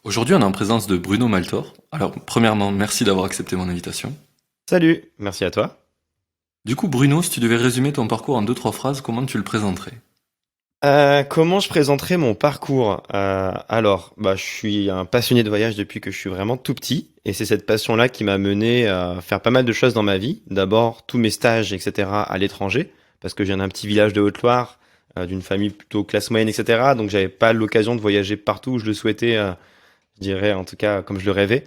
Aujourd'hui, on est en présence de Bruno Maltor. Alors, premièrement, merci d'avoir accepté mon invitation. Salut, merci à toi. Du coup, Bruno, si tu devais résumer ton parcours en deux, trois phrases, comment tu le présenterais? Comment je présenterai mon parcours? Je suis un passionné de voyage depuis que je suis vraiment tout petit, et c'est cette passion-là qui m'a mené à faire pas mal de choses dans ma vie. D'abord, tous mes stages, etc., à l'étranger, parce que je viens d'un petit village de Haute-Loire, d'une famille plutôt classe moyenne, etc., donc j'avais pas l'occasion de voyager partout où je le souhaitais, je dirais en tout cas comme je le rêvais.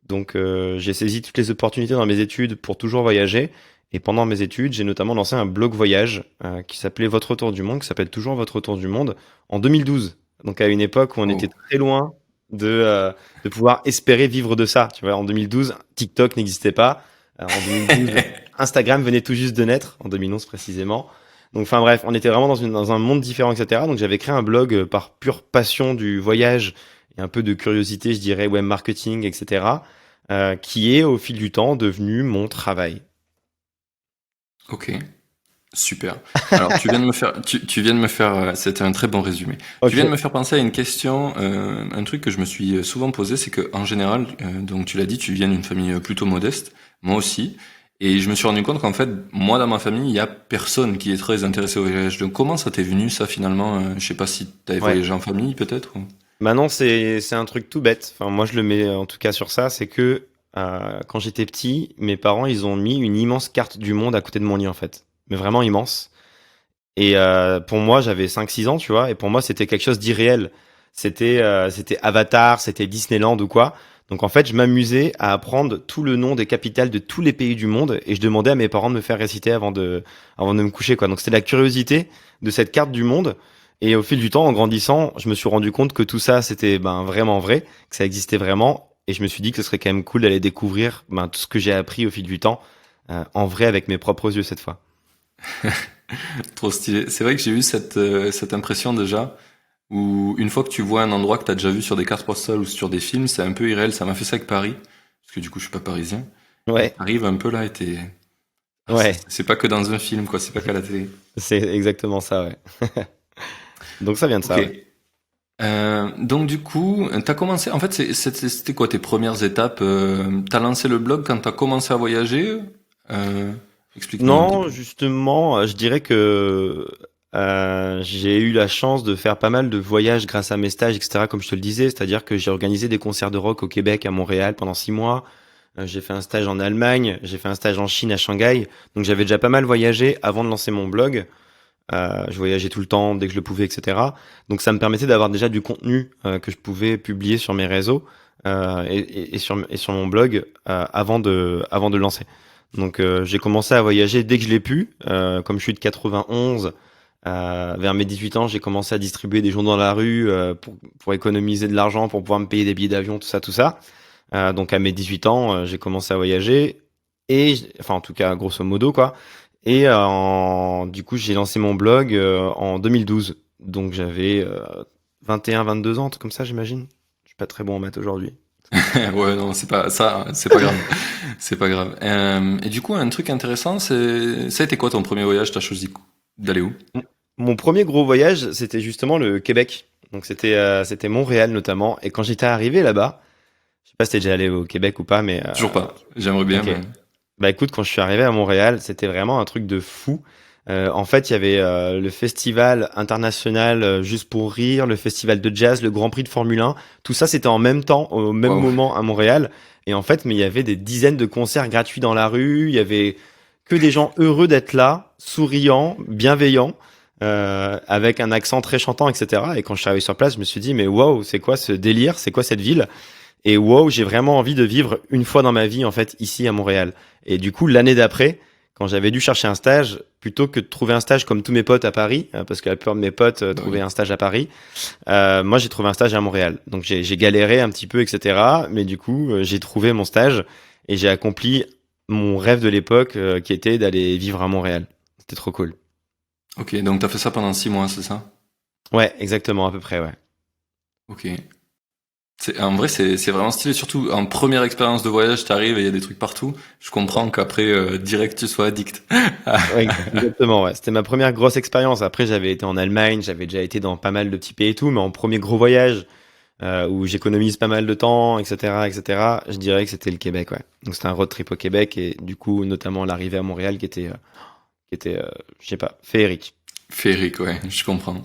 Donc j'ai saisi toutes les opportunités dans mes études pour toujours voyager. Et pendant mes études, j'ai notamment lancé un blog voyage qui s'appelait Votre Tour du Monde, qui s'appelle toujours Votre Tour du Monde, en 2012. Donc à une époque où on était Oh. très loin de pouvoir espérer vivre de ça. Tu vois, en 2012, TikTok n'existait pas. En 2012, Instagram venait tout juste de naître, en 2011 précisément. Donc enfin bref, on était vraiment dans un monde différent, etc. Donc j'avais créé un blog par pure passion du voyage et un peu de curiosité, je dirais, web marketing, etc. Qui est au fil du temps devenu mon travail. Ok, super. Alors, tu viens de me faire, c'était un très bon résumé. Tu viens de Ok. me faire penser à une question, un truc que je me suis souvent posé, c'est que en général, donc tu l'as dit, tu viens d'une famille plutôt modeste, moi aussi, et je me suis rendu compte qu'en fait, moi dans ma famille, il y a personne qui est très intéressé au voyage. Donc, comment ça t'est venu ça finalement? Je sais pas si t'avais Ouais. voyagé en famille peut-être. Maintenant, c'est un truc tout bête. Enfin, moi, je le mets en tout cas sur ça. C'est que quand j'étais petit, mes parents, ils ont mis une immense carte du monde à côté de mon lit, en fait. Mais vraiment immense. Et pour moi, j'avais 5 6 ans, tu vois. Et pour moi, c'était quelque chose d'irréel. C'était Avatar, c'était Disneyland ou quoi. Donc en fait, je m'amusais à apprendre tout le nom des capitales de tous les pays du monde. Et je demandais à mes parents de me faire réciter avant de me coucher, quoi. Donc c'était la curiosité de cette carte du monde. Et au fil du temps, en grandissant, je me suis rendu compte que tout ça, c'était vraiment vrai, que ça existait vraiment. Et je me suis dit que ce serait quand même cool d'aller découvrir tout ce que j'ai appris au fil du temps, en vrai avec mes propres yeux cette fois. Trop stylé. C'est vrai que j'ai eu cette impression déjà, où une fois que tu vois un endroit que tu as déjà vu sur des cartes postales ou sur des films, c'est un peu irréel. Ça m'a fait ça avec Paris, parce que du coup je suis pas parisien. Et Ouais, t'arrives un peu là et t'es... Ah, ouais, c'est pas que dans un film, quoi, c'est pas qu'à la télé. c'est exactement ça, ouais. Donc ça vient de Ok. ça, ouais. Donc du coup, t'as commencé, en fait, c'était quoi tes premières étapes? T'as lancé le blog quand t'as commencé à voyager? Euh, Explique-moi un petit Non, peu. justement, je dirais que j'ai eu la chance de faire pas mal de voyages grâce à mes stages, etc., comme je te le disais, c'est-à-dire que j'ai organisé des concerts de rock au Québec, à Montréal pendant 6 mois. J'ai fait un stage en Allemagne, j'ai fait un stage en Chine, à Shanghai. Donc j'avais déjà pas mal voyagé avant de lancer mon blog. Je voyageais tout le temps dès que je le pouvais, etc. Donc ça me permettait d'avoir déjà du contenu que je pouvais publier sur mes réseaux et sur mon blog avant de lancer. Donc j'ai commencé à voyager dès que je l'ai pu. Comme je suis de 91, vers mes 18 ans, j'ai commencé à distribuer des journaux dans la rue pour économiser de l'argent, pour pouvoir me payer des billets d'avion, tout ça, tout ça. Donc à mes 18 ans, j'ai commencé à voyager enfin en tout cas grosso modo quoi. Et du coup, j'ai lancé mon blog en 2012. Donc j'avais 21, 22 ans, un truc comme ça, j'imagine. Je suis pas très bon en maths aujourd'hui. Ouais, non, c'est pas ça, c'est pas grave. C'est pas grave. Et du coup, un truc intéressant, ça a été quoi ton premier voyage? T'as choisi d'aller où? Mon mon premier gros voyage, c'était justement le Québec. Donc c'était Montréal notamment. Et quand j'étais arrivé là-bas, je sais pas si t'es déjà allé au Québec ou pas, mais Toujours pas. J'aimerais bien, ok. mais... Bah écoute, quand je suis arrivé à Montréal, c'était vraiment un truc de fou. En fait, il y avait le festival international Juste pour rire, le festival de jazz, le Grand Prix de Formule 1. Tout ça, c'était en même temps, au même Waouh. moment à Montréal. Et en fait, mais il y avait des dizaines de concerts gratuits dans la rue. Il y avait que des gens heureux d'être là, souriants, bienveillants, avec un accent très chantant, etc. Et quand je suis arrivé sur place, je me suis dit, mais waouh, c'est quoi ce délire? C'est quoi cette ville? Et wow, j'ai vraiment envie de vivre une fois dans ma vie, en fait, ici à Montréal. Et du coup, l'année d'après, quand j'avais dû chercher un stage, plutôt que de trouver un stage comme tous mes potes à Paris, parce que la plupart de mes potes Bah oui. trouvaient un stage à Paris, moi j'ai trouvé un stage à Montréal. Donc j'ai galéré un petit peu, etc. Mais du coup, j'ai trouvé mon stage et j'ai accompli mon rêve de l'époque, qui était d'aller vivre à Montréal. C'était trop cool. Ok, donc t'as fait ça pendant 6 mois, c'est ça? Ouais, exactement, à peu près, ouais. Ok. En vrai, c'est vraiment stylé. Surtout en première expérience de voyage, t'arrives et il y a des trucs partout. Je comprends qu'après, direct, tu sois addict. Ouais, exactement, ouais. C'était ma première grosse expérience. Après, j'avais été en Allemagne, j'avais déjà été dans pas mal de petits pays et tout, mais en premier gros voyage, où j'économise pas mal de temps, etc., etc., je dirais que c'était le Québec, ouais. Donc c'était un road trip au Québec et du coup, notamment l'arrivée à Montréal qui était, je sais pas, féerique. Féerique, ouais, je comprends.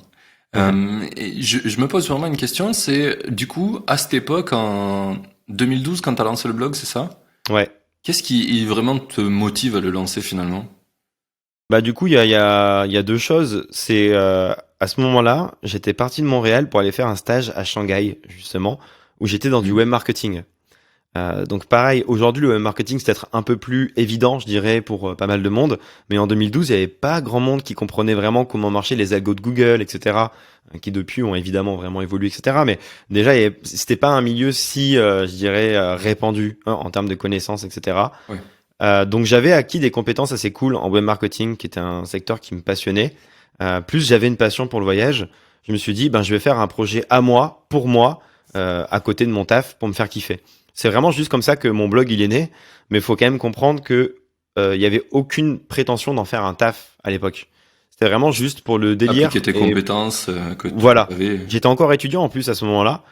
Mhm. Et je me pose vraiment une question, c'est du coup, à cette époque, en 2012, quand tu as lancé le blog, c'est ça? Ouais. Qu'est-ce qui vraiment te motive à le lancer finalement? Bah du coup, il y a deux choses. C'est à ce moment-là, j'étais parti de Montréal pour aller faire un stage à Shanghai, justement, où j'étais dans du Hmm. web marketing. Donc pareil, aujourd'hui le web marketing c'est peut-être un peu plus évident, je dirais, pour pas mal de monde, mais en 2012 il n'y avait pas grand monde qui comprenait vraiment comment marchaient les algos de Google, etc., qui depuis ont évidemment vraiment évolué, etc. Mais déjà, c'était pas un milieu si, je dirais, répandu hein, en termes de connaissances, etc. Ouais. Donc j'avais acquis des compétences assez cool en web marketing, qui était un secteur qui me passionnait. Plus j'avais une passion pour le voyage, je me suis dit, ben je vais faire un projet à moi, pour moi, à côté de mon taf, pour me faire kiffer. C'est vraiment juste comme ça que mon blog il est né, mais il faut quand même comprendre que il y avait aucune prétention d'en faire un taf à l'époque. C'était vraiment juste pour le Appliquer délire tes et compétences que tu voilà. avais. J'étais encore étudiant en plus à ce moment-là.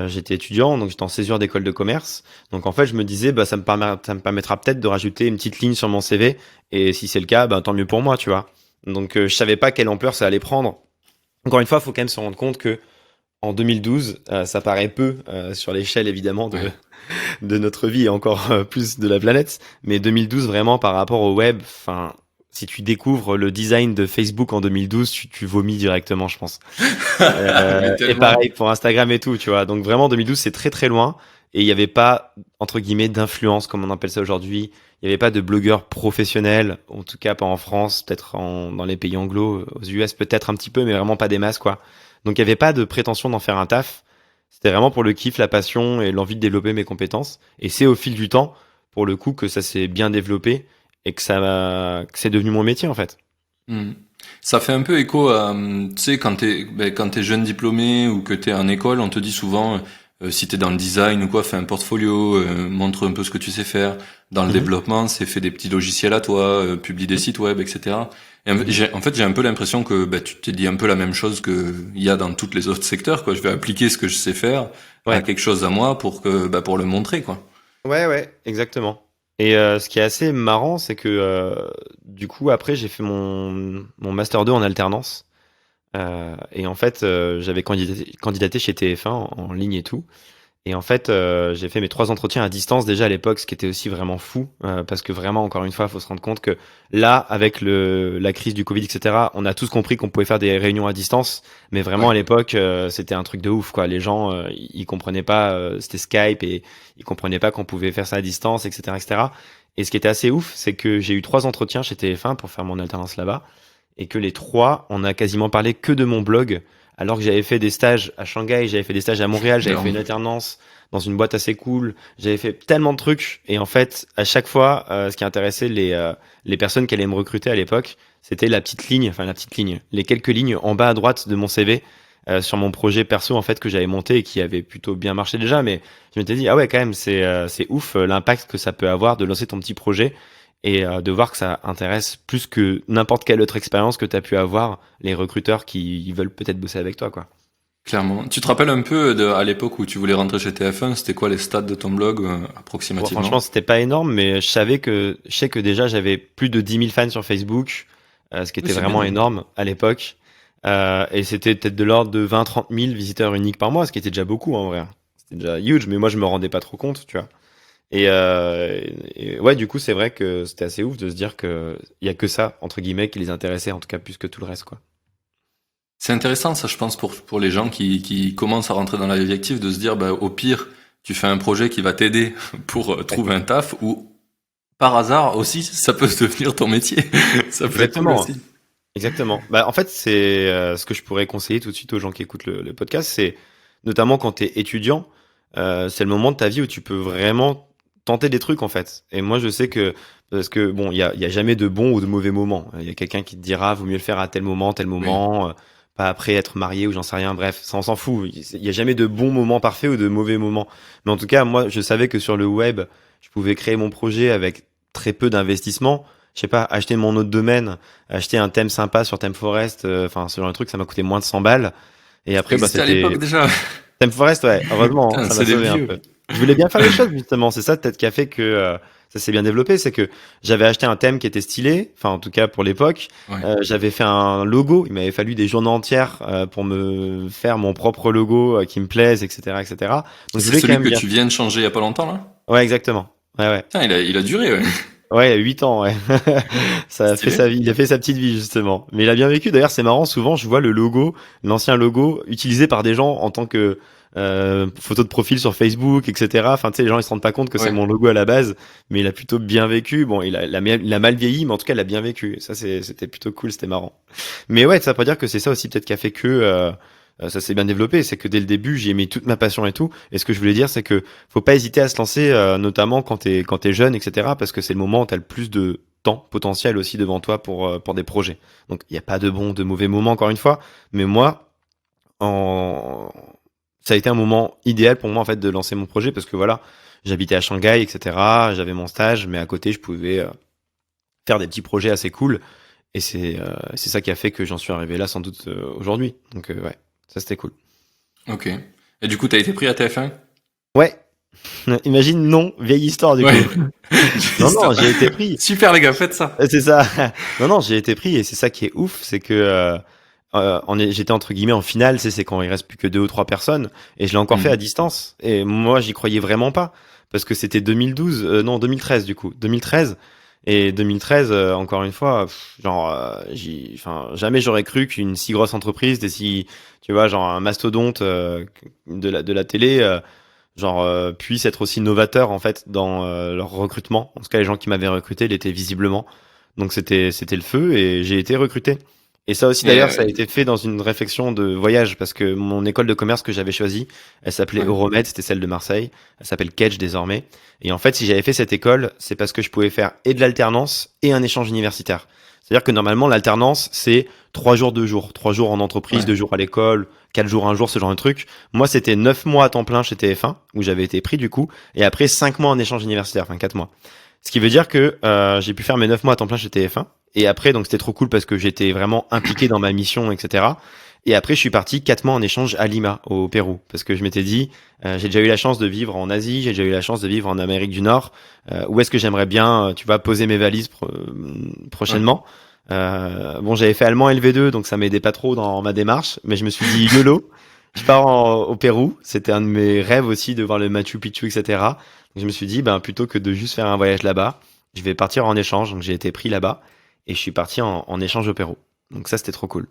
J'étais étudiant, donc j'étais en césure d'école de commerce. Donc en fait, je me disais, bah, ça me permettra peut-être de rajouter une petite ligne sur mon CV. Et si c'est le cas, bah, tant mieux pour moi, tu vois. Donc je savais pas quelle ampleur ça allait prendre. Encore une fois, il faut quand même se rendre compte que en 2012, ça paraît peu sur l'échelle évidemment de, Ouais. de notre vie et encore plus de la planète. Mais 2012, vraiment, par rapport au web, enfin, si tu découvres le design de Facebook en 2012, tu vomis directement, je pense. Mais Et tellement. pareil pour Instagram et tout, tu vois. Donc vraiment, 2012, c'est très très loin. Et il n'y avait pas, entre guillemets, d'influence, comme on appelle ça aujourd'hui. Il n'y avait pas de blogueurs professionnels, en tout cas pas en France, peut-être dans les pays anglo, aux US peut-être un petit peu, mais vraiment pas des masses, quoi. Donc il n'y avait pas de prétention d'en faire un taf. C'était vraiment pour le kiff, la passion et l'envie de développer mes compétences. Et c'est au fil du temps, pour le coup, que ça s'est bien développé et que c'est devenu mon métier, en fait. Hmm. Ça fait un peu écho à, tu sais, quand t'es jeune diplômé ou que t'es en école, on te dit souvent, si t'es dans le design ou quoi, fais un portfolio, montre un peu ce que tu sais faire. Dans le Mhm. développement, c'est fais des petits logiciels à toi, publie des sites web, etc. Et Mhm. en fait, j'ai un peu l'impression que bah, tu t'es dit un peu la même chose que il y a dans tous les autres secteurs, quoi. Je vais appliquer ce que je sais faire à Ouais. quelque chose à moi pour le montrer, quoi. Ouais, ouais, exactement. Et ce qui est assez marrant, c'est que du coup, après, j'ai fait mon Master 2 en alternance. Et en fait, j'avais candidaté chez TF1 en ligne et tout. Et en fait, j'ai fait mes 3 entretiens à distance déjà à l'époque, ce qui était aussi vraiment fou, parce que vraiment, encore une fois, il faut se rendre compte que là, avec la crise du Covid, etc., on a tous compris qu'on pouvait faire des réunions à distance, mais vraiment Ouais. à l'époque, c'était un truc de ouf, quoi. Les gens, ils comprenaient pas, c'était Skype et ils comprenaient pas qu'on pouvait faire ça à distance, etc., etc. Et ce qui était assez ouf, c'est que j'ai eu 3 entretiens chez TF1 pour faire mon alternance là-bas et que les trois, on a quasiment parlé que de mon blog, alors que j'avais fait des stages à Shanghai, j'avais fait des stages à Montréal, j'avais fait Non. une alternance dans une boîte assez cool, j'avais fait tellement de trucs, et en fait, à chaque fois, ce qui intéressait les personnes qui allaient me recruter à l'époque, c'était la petite ligne, enfin la petite ligne, les quelques lignes en bas à droite de mon CV, sur mon projet perso en fait que j'avais monté et qui avait plutôt bien marché déjà, mais je m'étais dit ah ouais quand même c'est ouf l'impact que ça peut avoir de lancer ton petit projet et de voir que ça intéresse plus que n'importe quelle autre expérience que tu as pu avoir les recruteurs qui veulent peut-être bosser avec toi, quoi. Clairement. Tu te rappelles un peu à l'époque où tu voulais rentrer chez TF1, c'était quoi les stats de ton blog, Bon, franchement, approximativement? c'était pas énorme, mais je sais que déjà j'avais plus de 10 000 fans sur Facebook, ce qui Oui, était c'est bien vraiment déjà. énorme à l'époque. Et c'était peut-être de l'ordre de 20-30 000 visiteurs uniques par mois, ce qui était déjà beaucoup en vrai. C'était déjà huge, mais moi je me rendais pas trop compte, tu vois. Et ouais, du coup, c'est vrai que c'était assez ouf de se dire que il y a que ça, entre guillemets, qui les intéressait, en tout cas plus que tout le reste, quoi. C'est intéressant, ça, je pense, pour les gens qui commencent à rentrer dans la vie active, de se dire, bah, au pire, tu fais un projet qui va t'aider pour Ouais. trouver un taf, ou par hasard aussi, ça peut devenir ton métier. Ça peut être cool Exactement. aussi. Exactement. Bah, en fait, c'est ce que je pourrais conseiller tout de suite aux gens qui écoutent le podcast, c'est notamment quand tu es étudiant, c'est le moment de ta vie où tu peux vraiment tenter des trucs en fait. Et moi, je sais que parce que bon, il y a jamais de bon ou de mauvais moment. Il y a quelqu'un qui te dira vaut mieux le faire à tel Oui. moment, pas après être marié ou j'en sais rien. Bref, ça on s'en fout. Il y a jamais de bon moment parfait ou de mauvais moment. Mais en tout cas, moi, je savais que sur le web, je pouvais créer mon projet avec très peu d'investissement. Je sais pas, acheter mon autre domaine, acheter un thème sympa sur ThemeForest, enfin ce genre de truc, ça m'a coûté moins de 100 balles. Et Ça après, bah existait à l'époque c'était déjà. Thème Forest, ouais, heureusement, Putain, ça m'a c'est des sauvé un vieux. peu. Je voulais bien faire les choses, justement. C'est ça, peut-être, qui a fait que ça s'est bien développé. C'est que j'avais acheté un thème qui était stylé, enfin, en tout cas pour l'époque. Ouais. J'avais fait un logo. Il m'avait fallu des journées entières pour me faire mon propre logo qui me plaise, etc., etc. Donc, je C'est voulais quand celui même que bien. tu viens de changer il y a pas longtemps, là? Ouais, exactement. Ouais, ouais. Putain, il a duré, ouais. Ouais, 8 ans, ouais. Ça a fait Stylé. sa vie, il a fait sa petite vie, justement. Mais il a bien vécu. D'ailleurs, c'est marrant, souvent, je vois le logo, l'ancien logo, utilisé par des gens en tant que photo de profil sur Facebook, etc. Enfin, tu sais, les gens, ils se rendent pas compte que c'est Ouais. mon logo à la base, mais il a plutôt bien vécu. Bon, il a mal vieilli, mais en tout cas, il a bien vécu. Et ça, c'était plutôt cool, c'était marrant. Mais ouais, ça veut pas dire que c'est ça aussi, peut-être, qui a fait que ça s'est bien développé. C'est que dès le début, j'y ai mis toute ma passion et tout. Et ce que je voulais dire, c'est que faut pas hésiter à se lancer, notamment quand t'es jeune, etc. Parce que c'est le moment où t'as le plus de temps potentiel aussi devant toi pour des projets. Donc il n'y a pas de bon, de mauvais moments encore une fois. Mais moi, en... ça a été un moment idéal pour moi en fait de lancer mon projet parce que voilà, j'habitais à Shanghai, etc. J'avais mon stage, mais à côté je pouvais faire des petits projets assez cool. Et c'est ça qui a fait que j'en suis arrivé là sans doute aujourd'hui. Donc ouais, ça c'était cool. Ok. Et du coup, t'as été pris à TF1? Ouais, imagine non, vieille histoire du coup. Ouais. Non, non, j'ai été pris. Super, les gars, faites ça. C'est ça. Non, non, j'ai été pris et c'est ça qui est ouf, c'est que j'étais entre guillemets en finale, c'est quand il reste plus que 2 ou 3 personnes et je l'ai encore fait à Mhm. distance. Et moi, j'y croyais vraiment pas parce que c'était 2012, non 2013 du coup, 2013 et 2013 encore une fois, genre, enfin, jamais j'aurais cru qu'une si grosse entreprise, des si, tu vois, genre un mastodonte de la télé. Genre puissent être aussi novateurs en fait dans leur recrutement. En tout cas, les gens qui m'avaient recruté l'étaient visiblement. Donc c'était le feu et j'ai été recruté. Et ça aussi Et d'ailleurs, ça a été fait dans une réflexion de voyage parce que mon école de commerce que j'avais choisie, elle s'appelait ouais. Euromed, c'était celle de Marseille. Elle s'appelle Kedge désormais. Et en fait, si j'avais fait cette école, c'est parce que je pouvais faire et de l'alternance et un échange universitaire. C'est-à-dire que normalement, l'alternance, c'est 3 jours, 2 jours. 3 jours en entreprise, Ouais. 2 jours à l'école, 4 jours, un jour, ce genre de truc. Moi, c'était 9 mois à temps plein chez TF1, où j'avais été pris du coup, et après 5 mois en échange universitaire, enfin 4 mois. Ce qui veut dire que j'ai pu faire mes 9 mois à temps plein chez TF1, et après, donc c'était trop cool parce que j'étais vraiment impliqué dans ma mission, etc. Et après, je suis parti 4 mois en échange à Lima, au Pérou, parce que je m'étais dit, j'ai déjà eu la chance de vivre en Asie, j'ai déjà eu la chance de vivre en Amérique du Nord. Où est-ce que j'aimerais bien, tu vas poser mes valises Ouais. prochainement. Bon, j'avais fait allemand LV2, donc ça m'aidait pas trop dans ma démarche, mais je me suis dit YOLO, je pars au Pérou. C'était un de mes rêves aussi de voir le Machu Picchu, etc. Donc je me suis dit, ben plutôt que de juste faire un voyage là-bas, je vais partir en échange. Donc j'ai été pris là-bas et je suis parti en échange au Pérou. Donc ça, c'était trop cool.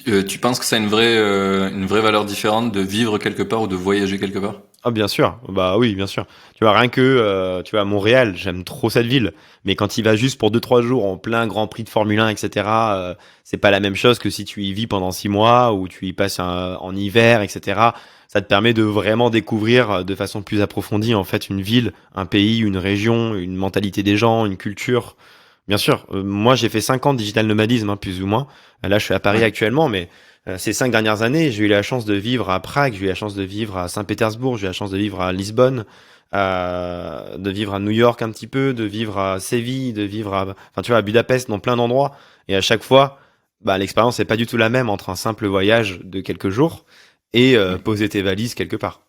Tu penses que ça a une vraie valeur différente de vivre quelque part ou de voyager quelque part? Ah bien sûr, bah oui, bien sûr. Tu vois, rien que, tu vois, Montréal, j'aime trop cette ville, mais quand il va juste pour 2 3 jours en plein Grand Prix de Formule 1, etc., c'est pas la même chose que si tu y vis pendant 6 mois ou tu y passes en hiver, etc. Ça te permet de vraiment découvrir de façon plus approfondie, en fait, une ville, un pays, une région, une mentalité des gens, une culture. Bien sûr, moi j'ai fait 5 ans de digital nomadisme, hein, plus ou moins. Là, je suis à Paris Ouais. actuellement, mais ces 5 dernières années, j'ai eu la chance de vivre à Prague, j'ai eu la chance de vivre à Saint-Pétersbourg, j'ai eu la chance de vivre à Lisbonne, de vivre à New York un petit peu, de vivre à Séville, de vivre enfin tu vois, à Budapest, dans plein d'endroits. Et à chaque fois, bah, l'expérience n'est pas du tout la même entre un simple voyage de quelques jours et Ouais. poser tes valises quelque part.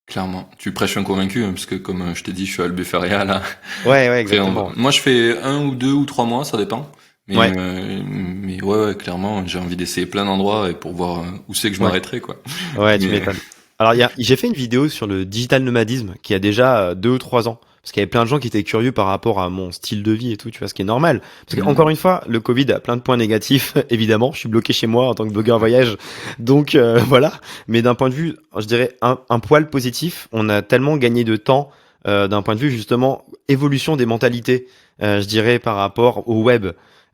Clairement. Tu prêches un convaincu, hein, parce que comme je t'ai dit, je suis à Albufeira, là. Ouais, ouais, Après, exactement. moi, je fais 1 ou 2 ou 3 mois, ça dépend. Ouais, Mais ouais, ouais, clairement, j'ai envie d'essayer plein d'endroits et pour voir où c'est que je ouais. m'arrêterai, quoi. Ouais, tu Mais m'étonnes. Alors, j'ai fait une vidéo sur le digital nomadisme qui a déjà 2 ou 3 ans. Parce qu'il y avait plein de gens qui étaient curieux par rapport à mon style de vie et tout, tu vois, ce qui est normal. Parce que, encore une fois, le Covid a plein de points négatifs, évidemment. Je suis bloqué chez moi en tant que blogueur voyage. Donc, voilà. Mais d'un point de vue, je dirais, un poil positif, on a tellement gagné de temps d'un point de vue, justement, évolution des mentalités, je dirais, par rapport au web.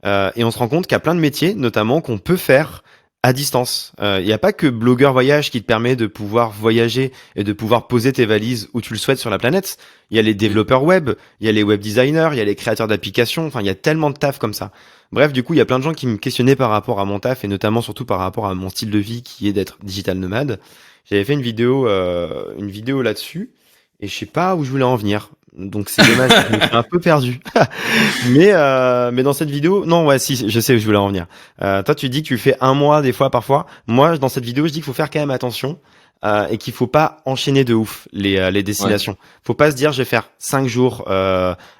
Et on se rend compte qu'il y a plein de métiers, notamment, qu'on peut faire à distance. Il n'y a pas que blogueur voyage qui te permet de pouvoir voyager et de pouvoir poser tes valises où tu le souhaites sur la planète. Il y a les oui. développeurs web, il y a les web designers, il y a les créateurs d'applications. Enfin, il y a tellement de taf comme ça. Bref, du coup, il y a plein de gens qui me questionnaient par rapport à mon taf et notamment surtout par rapport à mon style de vie qui est d'être digital nomade. J'avais fait une vidéo là-dessus et je sais pas où je voulais en venir. Donc c'est dommage, je me suis un peu perdu. Mais dans cette vidéo, non, ouais, si, je sais où je voulais en venir. Toi, tu dis que tu fais un mois des fois, parfois. Moi, dans cette vidéo, je dis qu'il faut faire quand même attention et qu'il faut pas enchaîner de ouf les Ouais. destinations. Faut pas se dire je vais faire 5 jours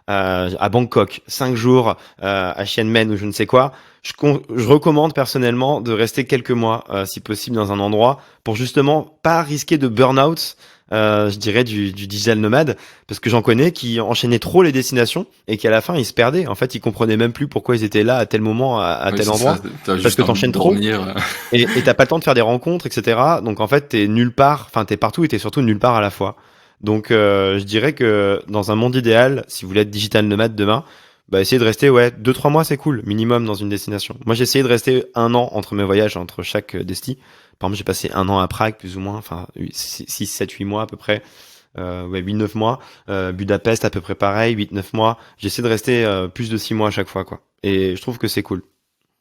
à Bangkok, 5 jours à Chiang Mai ou je ne sais quoi. Je recommande personnellement de rester quelques mois, si possible, dans un endroit pour justement pas risquer de burn-out, je dirais, du digital nomade, parce que j'en connais qui enchaînaient trop les destinations et qui à la fin ils se perdaient. En fait, ils comprenaient même plus pourquoi ils étaient là à tel moment, à Oui, tel c'est ça. endroit, T'as parce juste que envie de t'enchaînes trop. dormir. Et t'as pas le temps de faire des rencontres, etc. Donc en fait, t'es nulle part, enfin t'es partout et t'es surtout nulle part à la fois. Donc je dirais que dans un monde idéal, si vous voulez être digital nomade demain, bah essayez de rester 2-3 mois, c'est cool, minimum dans une destination. Moi j'ai essayé de rester 1 an entre mes voyages, entre chaque desti. Par exemple, j'ai passé 1 an à Prague, plus ou moins, enfin 6, 7, 8 mois à peu près. 8, 9 mois. Budapest à peu près pareil, 8, 9 mois. J'essaie de rester plus de 6 mois à chaque fois, quoi. Et je trouve que c'est cool.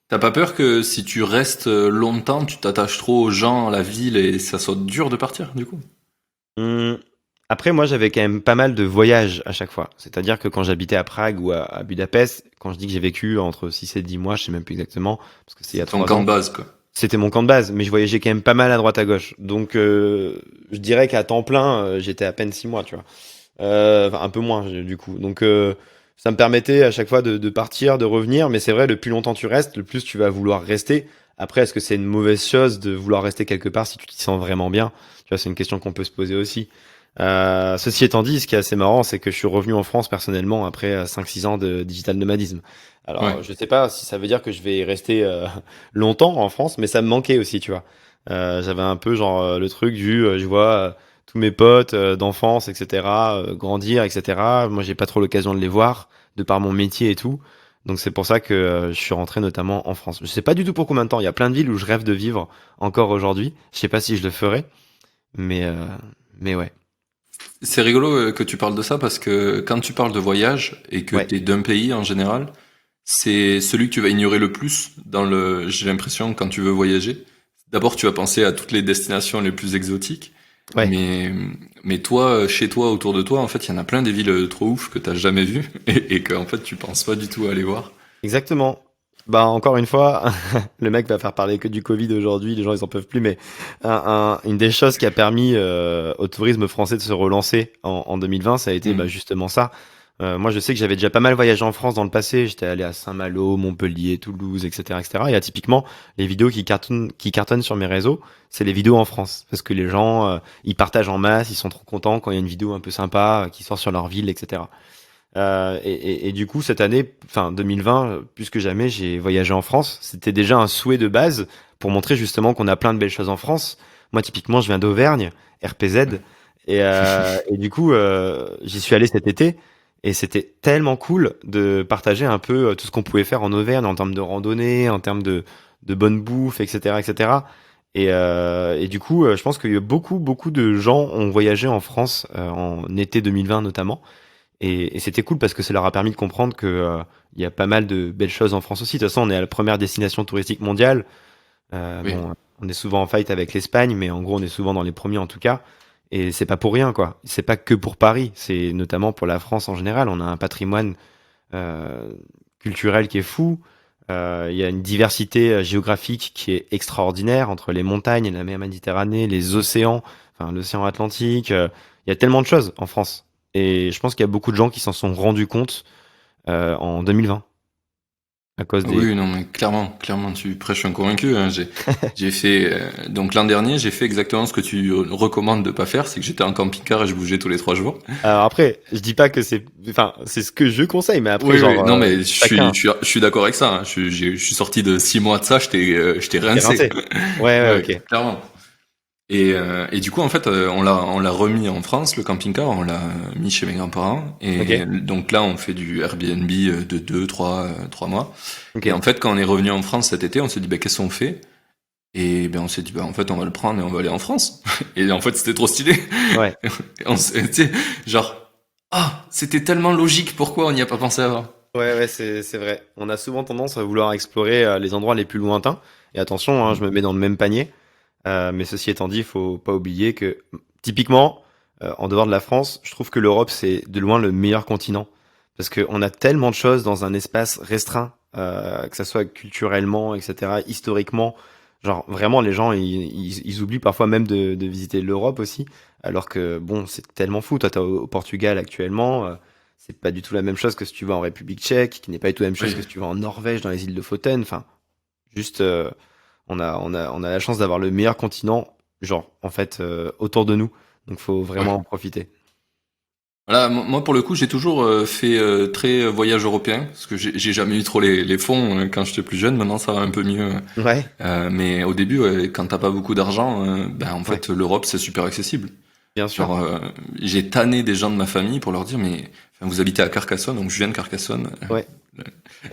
T'as pas peur que si tu restes longtemps, tu t'attaches trop aux gens, à la ville et ça soit dur de partir, du coup? Hum, Après, moi, j'avais quand même pas mal de voyages à chaque fois. C'est-à-dire que quand j'habitais à Prague ou à Budapest, quand je dis que j'ai vécu entre 6 et 10 mois, je sais même plus exactement, parce que c'est il y a C'est ton 3 camp ans, de base, quoi. c'était mon camp de base, mais je voyageais quand même pas mal à droite à gauche. Donc, je dirais qu'à temps plein, j'étais à peine 6 mois, tu vois. Enfin, un peu moins, du coup. Donc, ça me permettait à chaque fois de partir, de revenir, mais c'est vrai, le plus longtemps tu restes, le plus tu vas vouloir rester. Après, est-ce que c'est une mauvaise chose de vouloir rester quelque part si tu t'y sens vraiment bien? Tu vois, c'est une question qu'on peut se poser aussi. Ceci étant dit, ce qui est assez marrant, c'est que je suis revenu en France personnellement après 5-6 ans de digital nomadisme. Ouais. Alors, je sais pas si ça veut dire que je vais y rester longtemps en France, mais ça me manquait aussi, tu vois. J'avais un peu genre le truc du, je vois tous mes potes d'enfance, etc., grandir, etc. Moi, j'ai pas trop l'occasion de les voir de par mon métier et tout. Donc c'est pour ça que je suis rentré notamment en France. Je sais pas du tout pour combien de temps. Il y a plein de villes où je rêve de vivre encore aujourd'hui. Je sais pas si je le ferai, mais euh, mais ouais. C'est rigolo que tu parles de ça parce que quand tu parles de voyage et que Ouais. t'es d'un pays en général, c'est celui que tu vas ignorer le plus j'ai l'impression, quand tu veux voyager. D'abord, tu vas penser à toutes les destinations les plus exotiques, Ouais, mais, mais toi, chez toi, autour de toi, en fait, il y en a plein des villes trop ouf que t'as jamais vues et que, en fait, tu penses pas du tout à aller voir. exactement. Bah encore une fois, le mec va faire parler que du Covid aujourd'hui, les gens ils en peuvent plus, mais une des choses qui a permis au tourisme français de se relancer en 2020, ça a été bah, Hmm. justement ça. Moi je sais que j'avais déjà pas mal voyagé en France dans le passé, j'étais allé à Saint-Malo, Montpellier, Toulouse, etc. etc. Et typiquement, les vidéos qui cartonnent sur mes réseaux, c'est les vidéos en France. Parce que les gens, ils partagent en masse, ils sont trop contents quand il y a une vidéo un peu sympa qui sort sur leur ville, etc. Et du coup, cette année, enfin 2020, plus que jamais, j'ai voyagé en France. C'était déjà un souhait de base pour montrer justement qu'on a plein de belles choses en France. Moi, typiquement, je viens d'Auvergne, RPZ, et du coup, j'y suis allé cet été. Et c'était tellement cool de partager un peu tout ce qu'on pouvait faire en Auvergne en termes de randonnée, en termes de bonne bouffe, etc., etc. Et du coup, je pense que beaucoup, beaucoup de gens ont voyagé en France en été 2020 notamment. Et c'était cool parce que ça leur a permis de comprendre que il y a pas mal de belles choses en France aussi. De toute façon, on est à la première destination touristique mondiale. Oui. Bon, on est souvent en fight avec l'Espagne, mais en gros, on est souvent dans les premiers en tout cas. Et c'est pas pour rien, quoi. C'est pas que pour Paris, c'est notamment pour la France en général. On a un patrimoine euh, culturel qui est fou. Il y a une diversité géographique qui est extraordinaire entre les montagnes, la mer Méditerranée, les océans, enfin l'océan Atlantique. Il y a tellement de choses en France. Et je pense qu'il y a beaucoup de gens qui s'en sont rendus compte en 2020 à cause des... Oui, non, mais clairement, clairement, tu prêches un convaincu, hein. J'ai fait, donc l'an dernier, j'ai fait exactement ce que tu recommandes de pas faire, c'est que j'étais en camping-car et je bougeais tous les 3 jours. Alors après, je dis pas que c'est... Enfin, c'est ce que je conseille, mais après, Oui, oui, genre, non, mais chacun je suis d'accord avec ça, hein. Je suis sorti de 6 mois de ça, j'étais est rincé. rincé. Ouais, ouais, Ouais, ok. clairement. Et du coup, en fait, on l'a remis en France, le camping-car, on l'a mis chez mes grands-parents. Et Ok, donc là, on fait du Airbnb de 3 mois. ok. Et en fait, quand on est revenu en France cet été, on s'est dit, bah, qu'est-ce qu'on fait? Et ben, on s'est dit, bah, en fait, on va le prendre et on va aller en France. Et en fait, c'était trop stylé. Ouais. Et tu sais, genre, ah, c'était tellement logique, pourquoi on n'y a pas pensé avant? Ouais, ouais, c'est vrai. On a souvent tendance à vouloir explorer les endroits les plus lointains. Et attention, hein, je me mets dans le même panier. Mais ceci étant dit, il faut pas oublier que, typiquement, en dehors de la France, je trouve que l'Europe, c'est de loin le meilleur continent. Parce qu'on a tellement de choses dans un espace restreint, que ça soit culturellement, etc., historiquement. Genre vraiment les gens ils oublient parfois même de visiter l'Europe aussi, alors que bon c'est tellement fou. Toi t'es au Portugal actuellement, c'est pas du tout la même chose que si tu vas en République tchèque, qui n'est pas du tout la même chose Oui. que si tu vas en Norvège dans les îles de Lofoten. Enfin juste on a la chance d'avoir le meilleur continent genre en fait autour de nous, donc faut Ouais. vraiment en profiter. Voilà, moi pour le coup, j'ai toujours fait très voyage européen, parce que j'ai jamais eu trop les fonds quand j'étais plus jeune. Maintenant, ça va un peu mieux. Ouais, Mais au début, ouais, quand t'as pas beaucoup d'argent, ben en ouais, fait, l'Europe c'est super accessible. bien sûr. Genre, j'ai tanné des gens de ma famille pour leur dire, mais enfin, vous habitez à Carcassonne, donc je viens de Carcassonne, Ouais.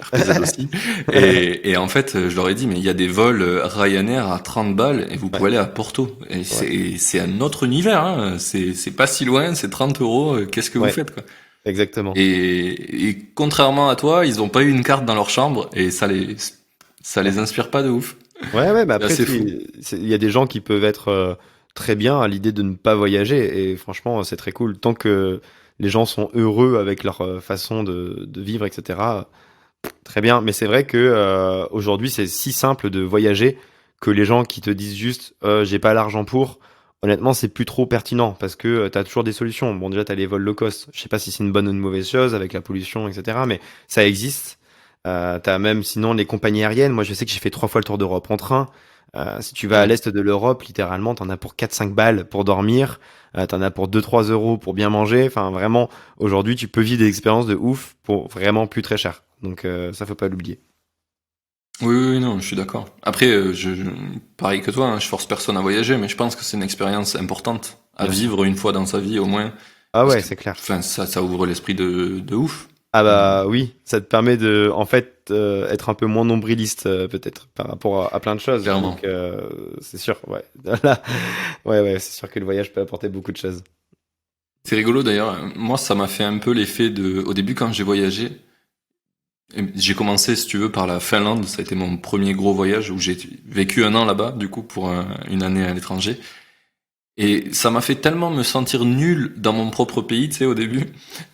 RPZ aussi. Et en fait, je leur ai dit, mais il y a des vols Ryanair à 30 balles et vous Ouais, pouvez aller à Porto. Et ouais, c'est un autre univers, hein. C'est pas si loin, c'est 30 euros. Qu'est-ce que vous ouais, faites, quoi? exactement. Et contrairement à toi, ils ont pas eu une carte dans leur chambre et ça les Ouais. inspire pas de ouf. Ouais, ouais, bah C'est après, assez fou. il y a des gens qui peuvent être très bien à l'idée de ne pas voyager, et franchement, c'est très cool. Tant que les gens sont heureux avec leur façon de vivre, etc., très bien. Mais c'est vrai que aujourd'hui, c'est si simple de voyager que les gens qui te disent juste j'ai pas l'argent pour, honnêtement, c'est plus trop pertinent parce que t'as toujours des solutions. Bon, déjà, t'as les vols low cost. Je sais pas si c'est une bonne ou une mauvaise chose avec la pollution, etc., mais ça existe. T'as même sinon les compagnies aériennes. Moi, je sais que j'ai fait 3 fois le tour d'Europe en train. Si tu vas à Ouais. l'est de l'Europe, littéralement, t'en as pour 4-5 balles pour dormir. T'en as pour 2-3 euros pour bien manger. Enfin, vraiment, aujourd'hui, tu peux vivre des expériences de ouf pour vraiment plus très cher. Donc, ça, faut pas l'oublier. Oui, oui, oui, non, je suis d'accord. Après, pareil que toi, hein, je force personne à voyager, mais je pense que c'est une expérience importante à Bien sûr. vivre une fois dans sa vie au moins, Ah parce ouais, que, c'est clair. enfin, ça ouvre l'esprit de ouf. Ah Euh, bah oui, ça te permet de, en fait, être un peu moins nombriliste peut-être par rapport à plein de choses. Clairement. Donc, c'est sûr, ouais. Là, ouais, ouais, c'est sûr que le voyage peut apporter beaucoup de choses. C'est rigolo d'ailleurs. Moi, ça m'a fait un peu l'effet de, au début quand j'ai voyagé, j'ai commencé, si tu veux, par la Finlande. Ça a été mon premier gros voyage où j'ai vécu un an là-bas, du coup, pour une année à l'étranger. Et ça m'a fait tellement me sentir nul dans mon propre pays, tu sais, au début,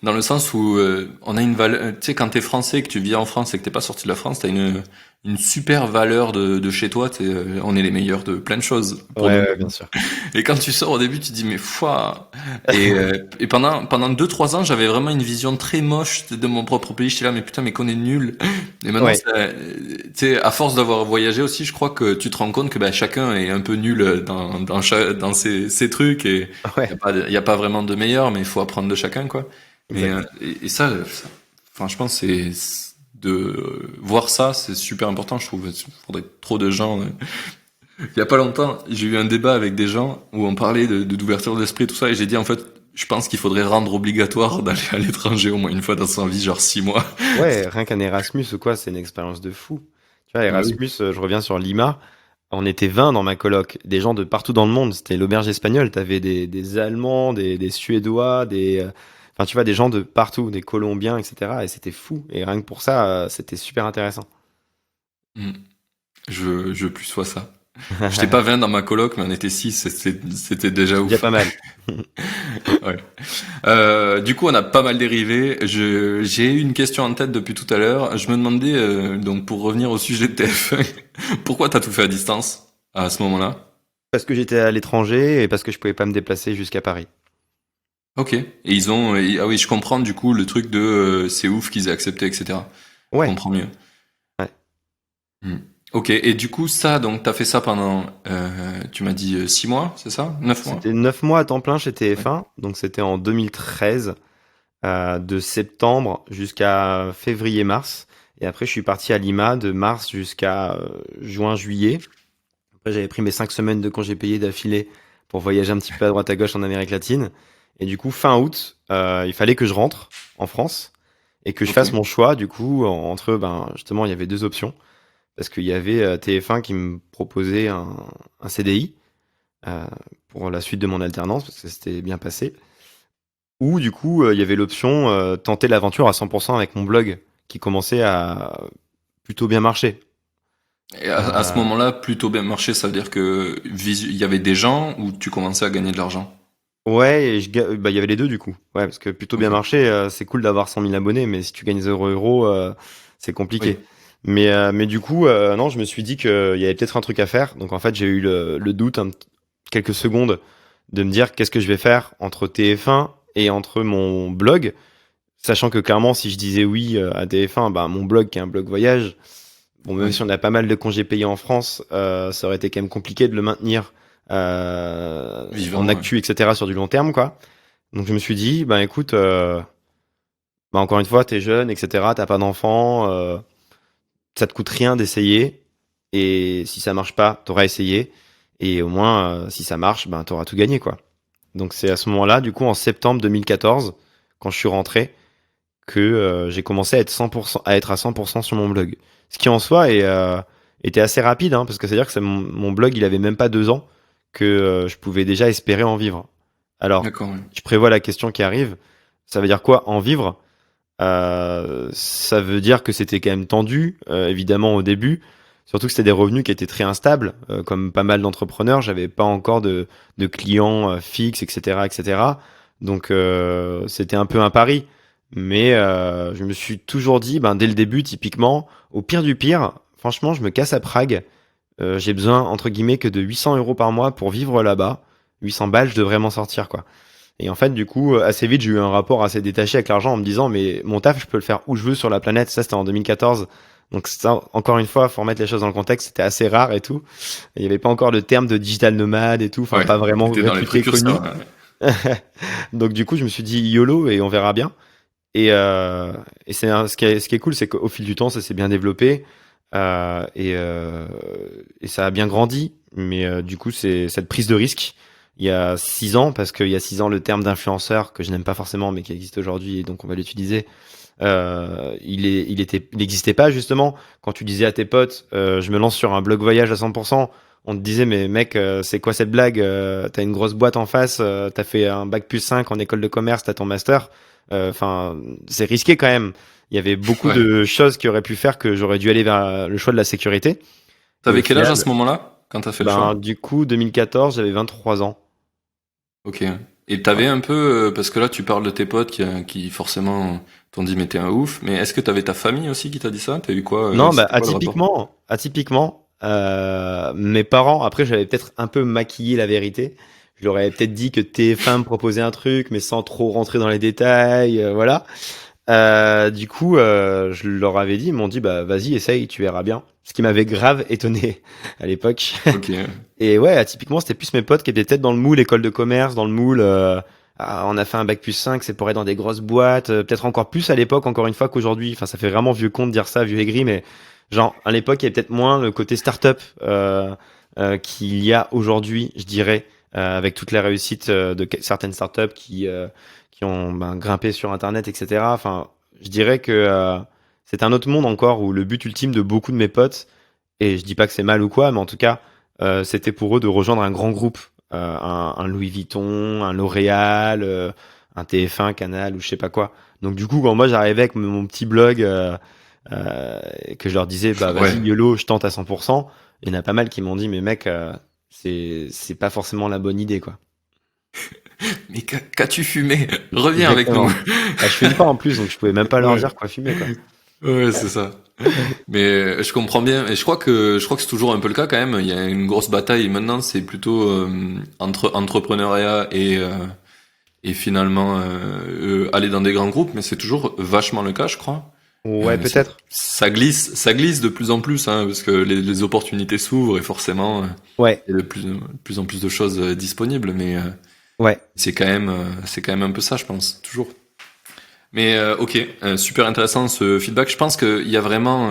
dans le sens où on a une valeur, tu sais, quand t'es français, que tu vis en France et que t'es pas sorti de la France, t'as une super valeur de chez toi, on est les meilleurs de plein de choses Ouais, pour nous. ouais, bien sûr. Et quand tu sors au début, tu te dis mais foi. Et pendant 2-3 ans, j'avais vraiment une vision très moche de mon propre pays. J'étais là mais putain mais qu'on est nul. Et maintenant, Ouais, tu sais, à force d'avoir voyagé aussi, je crois que tu te rends compte que bah, chacun est un peu nul dans ses trucs et ouais, y a pas vraiment de meilleur, mais il faut apprendre de chacun quoi. Mais exact. et enfin je pense de voir ça, c'est super important. Je trouve. Il faudrait trop de gens. Il y a pas longtemps, j'ai eu un débat avec des gens où on parlait d'ouverture d'esprit, tout ça, et j'ai dit en fait, je pense qu'il faudrait rendre obligatoire d'aller à l'étranger au moins une fois dans sa vie, genre 6 mois. Ouais, rien qu'un Erasmus ou quoi, c'est une expérience de fou. Tu vois, Ah oui. Erasmus, je reviens sur Lima. On était 20 dans ma coloc, des gens de partout dans le monde. C'était l'auberge espagnole. T'avais des Allemands, des Suédois, enfin, tu vois, des gens de partout, des Colombiens, etc. Et c'était fou. Et rien que pour ça, c'était super intéressant. Hmm. Je veux plus soit ça. J'étais pas 20 dans ma coloc, mais on était 6, c'était déjà C'est déjà ouf. pas mal. Ouais. Du coup, on a pas mal dérivé. J'ai eu une question en tête depuis tout à l'heure. Je me demandais, donc pour revenir au sujet de TF1, pourquoi t'as tout fait à distance à ce moment-là? Parce que j'étais à l'étranger et parce que je pouvais pas me déplacer jusqu'à Paris. Ok. Et ils ont, ah oui, je comprends du coup le truc de c'est ouf qu'ils aient accepté, etc. Je Ouais, comprends mieux. ouais. Hmm. Ok. Et du coup, ça, donc t'as fait ça pendant, tu m'as dit 6 mois, c'est ça? 9 mois? C'était 9 mois à temps plein chez Ouais. TF1. Donc c'était en 2013, de septembre jusqu'à février-mars. Et après, je suis parti à Lima de mars jusqu'à juin-juillet. Après, j'avais pris mes 5 semaines de congés payés d'affilée pour voyager un petit peu à droite à gauche en Amérique latine. Et du coup, fin août, il fallait que je rentre en France et que je Ok. fasse mon choix. Du coup, entre, ben, justement, il y avait 2 options. Parce qu'il y avait TF1 qui me proposait un CDI euh, pour la suite de mon alternance, parce que c'était bien passé. Ou du coup, il y avait l'option tenter l'aventure à 100% avec mon blog, qui commençait à plutôt bien marcher. Et à ce Euh, moment-là, plutôt bien marché, ça veut dire que il y avait des gens où tu commençais à gagner de l'argent. ouais, et bah, il y avait les deux du coup. Ouais, parce que plutôt bien Ok. marché, c'est cool d'avoir 100 000 abonnés, mais si tu gagnes 0 euros, c'est Oui. compliqué. Mais du coup, non, je me suis dit qu'il y avait peut-être un truc à faire. Donc en fait, j'ai eu le doute, quelques secondes, de me dire qu'est-ce que je vais faire entre TF1 et entre mon blog. Sachant que clairement, si je disais oui à TF1, bah, mon blog qui est un blog voyage, bon, même Oui, si on a pas mal de congés payés en France, ça aurait été quand même compliqué de le maintenir en vivant, ouais. actu, etc. sur du long terme, quoi. Donc je me suis dit, bah écoute, bah, encore une fois, t'es jeune, etc. T'as pas d'enfant, ça te coûte rien d'essayer. Et si ça marche pas, t'auras essayé. Et au moins, si ça marche, ben t'auras tout gagné, quoi. Donc c'est à ce moment-là, du coup, en septembre 2014, quand je suis rentré, que j'ai commencé à être 100%, à être à 100% sur mon blog. Ce qui en soi était assez rapide, hein, parce que c'est-à-dire que mon blog, il avait même pas 2 ans que je pouvais déjà espérer en vivre. Alors, D'accord, ouais. je prévois la question qui arrive. Ça veut dire quoi, en vivre? Ça veut dire que c'était quand même tendu, évidemment au début. Surtout que c'était des revenus qui étaient très instables, comme pas mal d'entrepreneurs. J'avais pas encore de clients fixes, etc., etc. Donc c'était un peu un pari. Mais je me suis toujours dit, ben, dès le début, typiquement, au pire du pire, franchement, je me casse à Prague. J'ai besoin, entre guillemets, que de 800 euros par mois pour vivre là-bas. 800 balles, je devrais m'en sortir, quoi. Et en fait, du coup, assez vite, j'ai eu un rapport assez détaché avec l'argent en me disant, mais mon taf, je peux le faire où je veux sur la planète. Ça, c'était en 2014. Donc, ça, encore une fois, faut remettre les choses dans le contexte. C'était assez rare et tout. Il n'y avait pas encore de terme de digital nomade et tout. Enfin, Ouais, pas vraiment t'étais dans les réputé, connu. précurseurs, ouais. Donc, du coup, je me suis dit YOLO et on verra bien. Et, ce qui est cool, c'est qu'au fil du temps, ça s'est bien développé. Et ça a bien grandi. Mais du coup, c'est cette prise de risque il y a 6 ans, parce qu'il y a 6 ans, le terme d'influenceur, que je n'aime pas forcément, mais qui existe aujourd'hui, et donc on va l'utiliser, il n'existait pas justement. Quand tu disais à tes potes, je me lance sur un blog voyage à 100%, on te disait, mais mec, c'est quoi cette blague? T'as une grosse boîte en face, t'as fait un bac plus 5 en école de commerce, t'as ton master. Enfin, c'est risqué quand même. Il y avait beaucoup Ouais. de choses qui auraient pu faire que j'aurais dû aller vers le choix de la sécurité. Et au T'avais quel âge à final, ce moment-là, quand t'as fait le ben, choix? du coup, 2014, j'avais 23 ans. Ok. Et Ouais. t'avais un peu, parce que là tu parles de tes potes qui forcément t'ont dit mais t'es un ouf, mais est-ce que t'avais ta famille aussi qui t'a dit ça? T'as eu quoi? Non, bah, C'était quoi le rapport? atypiquement, mes parents, après, j'avais peut-être un peu maquillé la vérité. Je leur avais peut-être dit que TF1 me proposait un truc, mais sans trop rentrer dans les détails, voilà. Du coup, je leur avais dit, ils m'ont dit, bah, vas-y, essaye, tu verras bien. Ce qui m'avait grave étonné à l'époque. Ok. Et ouais, typiquement, c'était plus mes potes qui étaient peut-être dans le moule école de commerce, dans le moule, on a fait un bac plus 5, c'est pour être dans des grosses boîtes, peut-être encore plus à l'époque, encore une fois qu'aujourd'hui. Enfin, ça fait vraiment vieux con de dire ça, vieux aigri, mais genre, à l'époque, il y avait peut-être moins le côté start-up qu'il y a aujourd'hui, je dirais, avec toute la réussite certaines startups qui ont ben, grimpé sur Internet, etc. Enfin, je dirais que c'est un autre monde encore où le but ultime de beaucoup de mes potes, et je dis pas que c'est mal ou quoi, mais en tout cas, c'était pour eux de rejoindre un grand groupe, un Louis Vuitton, un L'Oréal, un TF1, Canal ou je sais pas quoi. Donc du coup, quand moi j'arrivais avec mon petit blog, et que je leur disais, bah vas-y Ouais. YOLO, je tente à 100%, il y en a pas mal qui m'ont dit, mais mec, c'est pas forcément la bonne idée, quoi. Mais qu'as-tu fumé? Reviens avec nous. Exactement. Bah, je fume pas en plus, donc je pouvais même pas leur Ouais. dire quoi fumer, quoi. Ouais, c'est ça. Mais je comprends bien. Et je crois que c'est toujours un peu le cas quand même. Il y a une grosse bataille. Maintenant, c'est plutôt entre entrepreneuriat et finalement aller dans des grands groupes. Mais c'est toujours vachement le cas, je crois. Ouais, Ça, peut-être. ça glisse de plus en plus, hein, parce que les opportunités s'ouvrent et forcément, Ouais, il y a de plus en plus de choses disponibles. Mais ouais. c'est quand même un peu ça, je pense, toujours. Mais ok, super intéressant ce feedback. Je pense qu'il y a vraiment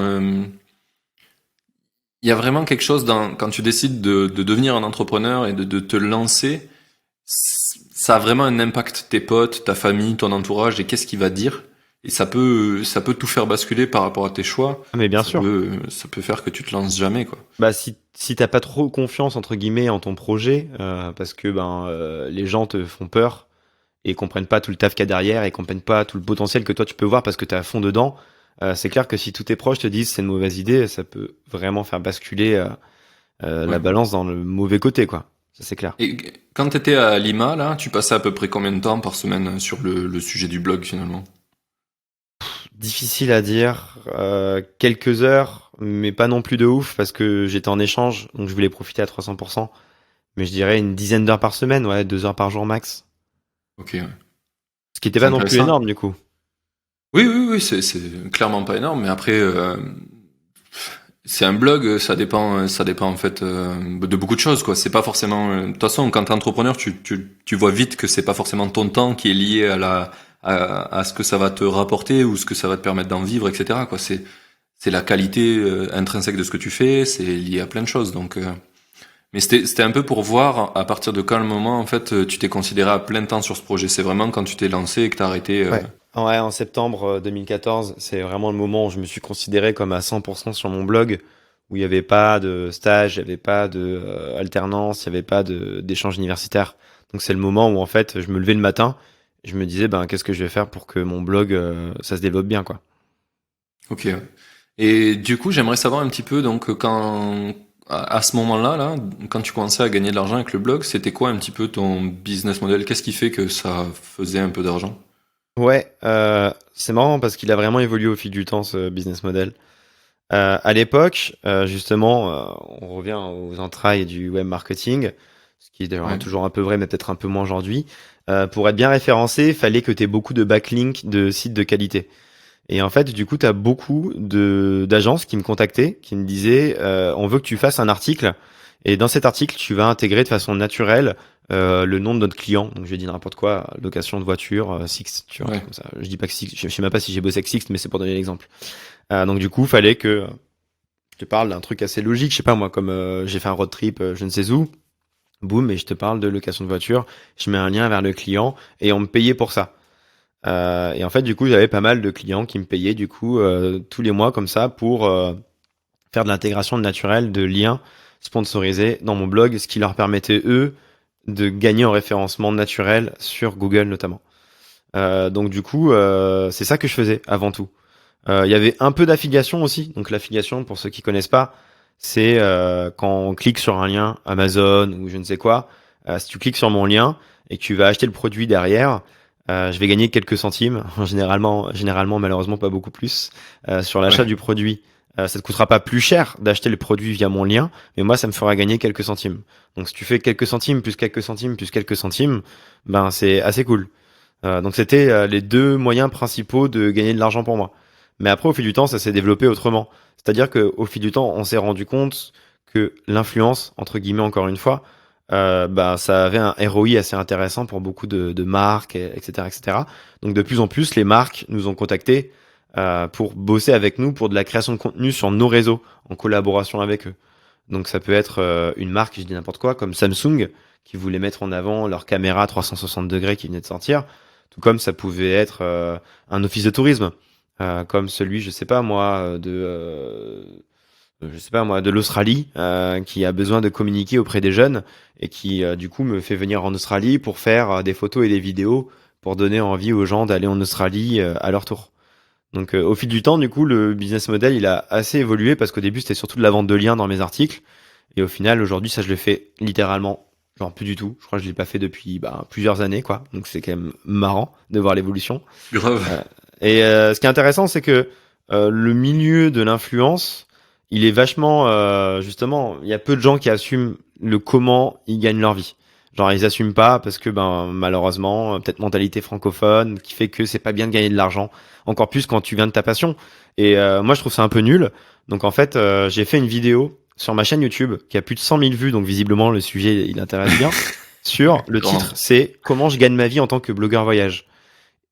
quelque chose quand tu décides de devenir un entrepreneur et de te lancer, ça a vraiment un impact tes potes, ta famille, ton entourage et qu'est-ce qu'il va dire. Et ça peut tout faire basculer par rapport à tes choix. Ah, mais bien Ça sûr. peut faire que tu te lances jamais, quoi. Bah si t'as pas trop confiance entre guillemets en ton projet, parce que ben les gens te font peur et comprennent pas tout le taf qu'il y a derrière et comprennent pas tout le potentiel que toi tu peux voir parce que t'es à fond dedans. C'est clair que si tous tes proches te disent c'est une mauvaise idée, ça peut vraiment faire basculer la Ouais. balance dans le mauvais côté, quoi. Ça c'est clair. Et quand t'étais à Lima, là, tu passais à peu près combien de temps par semaine sur le sujet du blog finalement? Difficile à dire. Quelques heures, mais pas non plus de ouf parce que j'étais en échange, donc je voulais profiter à 300%. Mais je dirais une dizaine d'heures par semaine, ouais, 2 heures par jour max. Ok, ouais. Ce qui était C'est pas non plus intéressant. énorme du coup. Oui, oui, oui, c'est clairement pas énorme, mais après, c'est un blog, ça dépend en fait de beaucoup de choses, quoi. C'est pas forcément. De toute façon, quand t'es entrepreneur, tu vois vite que c'est pas forcément ton temps qui est lié à ce que ça va te rapporter ou ce que ça va te permettre d'en vivre, etc. Quoi. C'est la qualité intrinsèque de ce que tu fais, c'est lié à plein de choses. Donc, mais c'était un peu pour voir à partir de quel moment en fait tu t'es considéré à plein temps sur ce projet. C'est vraiment quand tu t'es lancé et que t'as arrêté. Ouais. Ouais, en septembre 2014, c'est vraiment le moment où je me suis considéré comme à 100% sur mon blog, où il n'y avait pas de stage, il n'y avait pas de alternance, il n'y avait pas d'échange universitaire. Donc c'est le moment où en fait je me levais le matin, et je me disais ben qu'est-ce que je vais faire pour que mon blog ça se développe bien quoi. Ok. Ouais. Et du coup, j'aimerais savoir un petit peu, donc, à ce moment-là, là, quand tu commençais à gagner de l'argent avec le blog, c'était quoi un petit peu ton business model? Qu'est-ce qui fait que ça faisait un peu d'argent? Ouais, c'est marrant parce qu'il a vraiment évolué au fil du temps ce business model. À l'époque, justement, on revient aux entrailles du web marketing, ce qui est d'ailleurs Ouais. toujours un peu vrai, mais peut-être un peu moins aujourd'hui. Pour être bien référencé, il fallait que tu aies beaucoup de backlinks de sites de qualité. Et en fait, du coup, tu as beaucoup d'agences qui me contactaient, qui me disaient, on veut que tu fasses un article, et dans cet article, tu vas intégrer de façon naturelle le nom de notre client. Donc, je dis n'importe quoi, location de voiture, Sixt, tu vois, un Ouais. truc comme ça. Je dis pas que Sixt, je sais même pas si j'ai bossé avec Sixt, mais c'est pour donner l'exemple. Donc, du coup, fallait que je te parle d'un truc assez logique, je sais pas moi, comme j'ai fait un road trip, je ne sais où, boum, et je te parle de location de voiture, je mets un lien vers le client, et on me payait pour ça. Et en fait, du coup, j'avais pas mal de clients qui me payaient du coup tous les mois comme ça pour faire de l'intégration naturelle de liens sponsorisés dans mon blog, ce qui leur permettait eux de gagner en référencement naturel sur Google notamment. Donc du coup, c'est ça que je faisais avant tout. Il y avait un peu d'affiliation aussi. Donc l'affiliation, pour ceux qui connaissent pas, c'est quand on clique sur un lien Amazon ou je ne sais quoi. Si tu cliques sur mon lien et que tu vas acheter le produit derrière, je vais gagner quelques centimes. Généralement, malheureusement, pas beaucoup plus sur l'achat Ouais. du produit. Ça te coûtera pas plus cher d'acheter le produit via mon lien, mais moi, ça me fera gagner quelques centimes. Donc, si tu fais quelques centimes plus quelques centimes plus quelques centimes, ben c'est assez cool. Donc, c'était les deux moyens principaux de gagner de l'argent pour moi. Mais après, au fil du temps, ça s'est développé autrement. C'est-à-dire qu'au fil du temps, on s'est rendu compte que l'influence, entre guillemets, encore une fois, bah, ça avait un ROI assez intéressant pour beaucoup de marques, etc., etc. Donc, de plus en plus, les marques nous ont contactés pour bosser avec nous pour de la création de contenu sur nos réseaux, en collaboration avec eux. Donc, ça peut être une marque, je dis n'importe quoi, comme Samsung, qui voulait mettre en avant leur caméra 360 degrés qui venait de sortir. Tout comme ça pouvait être un office de tourisme comme celui, je sais pas moi, je sais pas moi, de l'Australie, qui a besoin de communiquer auprès des jeunes et qui du coup me fait venir en Australie pour faire des photos et des vidéos pour donner envie aux gens d'aller en Australie à leur tour. Donc au fil du temps, du coup, le business model il a assez évolué parce qu'au début c'était surtout de la vente de liens dans mes articles et au final aujourd'hui ça je le fais littéralement. Genre plus du tout. Je crois que je l'ai pas fait depuis plusieurs années, quoi. Donc c'est quand même marrant de voir l'évolution. Grave. Ce qui est intéressant, c'est que le milieu de l'influence, il est vachement justement, il y a peu de gens qui assument le comment ils gagnent leur vie. Genre ils assument pas parce que ben malheureusement peut-être mentalité francophone qui fait que c'est pas bien de gagner de l'argent. Encore plus quand tu viens de ta passion. Et moi je trouve ça un peu nul. Donc en fait j'ai fait une vidéo sur ma chaîne YouTube qui a plus de 100 000 vues. Donc visiblement le sujet il intéresse bien. Sur le titre Clairement. c'est comment je gagne ma vie en tant que blogueur voyage.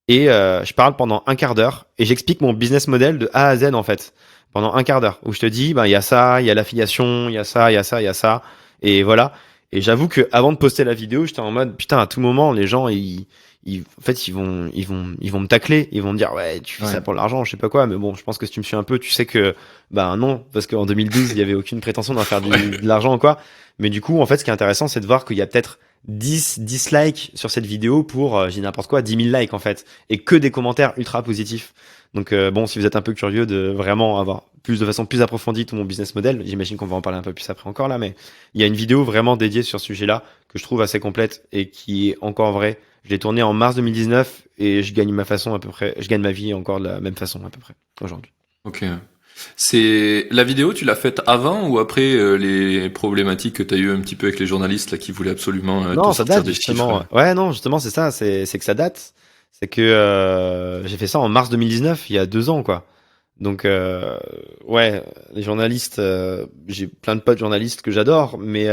Et je parle pendant un quart d'heure et j'explique mon business model de A à Z en fait. Pendant un quart d'heure où je te dis, ben il y a ça, il y a l'affiliation, il y a ça, il y a ça, il y a ça. Et voilà. Et j'avoue que avant de poster la vidéo, j'étais en mode putain, à tout moment, les gens, en fait, ils vont me tacler. Ils vont me dire ouais, tu fais ça Ouais. pour l'argent, je sais pas quoi. Mais bon, je pense que si tu me suis un peu, tu sais que ben non, parce qu'en 2012, il y avait aucune prétention d'en faire de l'argent ou quoi. Mais du coup, en fait, ce qui est intéressant, c'est de voir qu'il y a peut-être 10 dislikes sur cette vidéo pour, j'ai n'importe quoi, 10 000 likes en fait, et que des commentaires ultra positifs. Donc bon, si vous êtes un peu curieux de vraiment avoir plus de façon plus approfondie tout mon business model, j'imagine qu'on va en parler un peu plus après encore là, mais il y a une vidéo vraiment dédiée sur ce sujet-là que je trouve assez complète et qui est encore vraie. Je l'ai tournée en mars 2019 et je gagne ma façon à peu près, je gagne ma vie encore de la même façon à peu près aujourd'hui. Ok. C'est la vidéo, tu l'as faite avant ou après les problématiques que tu as eu un petit peu avec les journalistes là qui voulaient absolument te Non, ça sortir date des chiffres. justement. Ouais, non, justement, c'est ça. C'est que ça date. C'est que j'ai fait ça en mars 2019, il y a 2 ans, quoi. Donc, ouais, les journalistes, j'ai plein de potes journalistes que j'adore, mais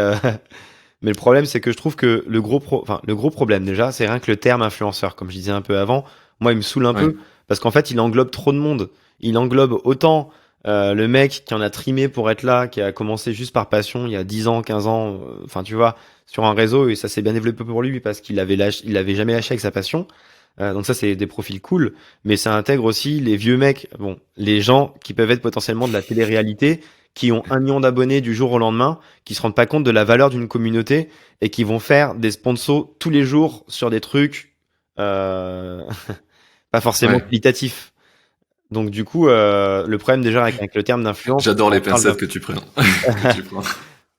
mais le problème, c'est que je trouve que le gros problème déjà, c'est rien que le terme influenceur, comme je disais un peu avant. Moi, il me saoule un Ouais, peu parce qu'en fait, il englobe trop de monde. Il englobe autant le mec qui en a trimé pour être là, qui a commencé juste par passion il y a 10 ans, 15 ans, enfin, tu vois, sur un réseau et ça s'est bien développé pour lui parce il avait jamais lâché avec sa passion. Donc ça, c'est des profils cool, mais ça intègre aussi les vieux mecs, bon, les gens qui peuvent être potentiellement de la télé-réalité, qui ont 1 million d'abonnés du jour au lendemain, qui se rendent pas compte de la valeur d'une communauté et qui vont faire des sponsors tous les jours sur des trucs euh, pas forcément ouais. qualitatifs. Donc du coup, le problème déjà avec le terme d'influence, J'adore quand les on parle pincettes que tu prends. que tu prends.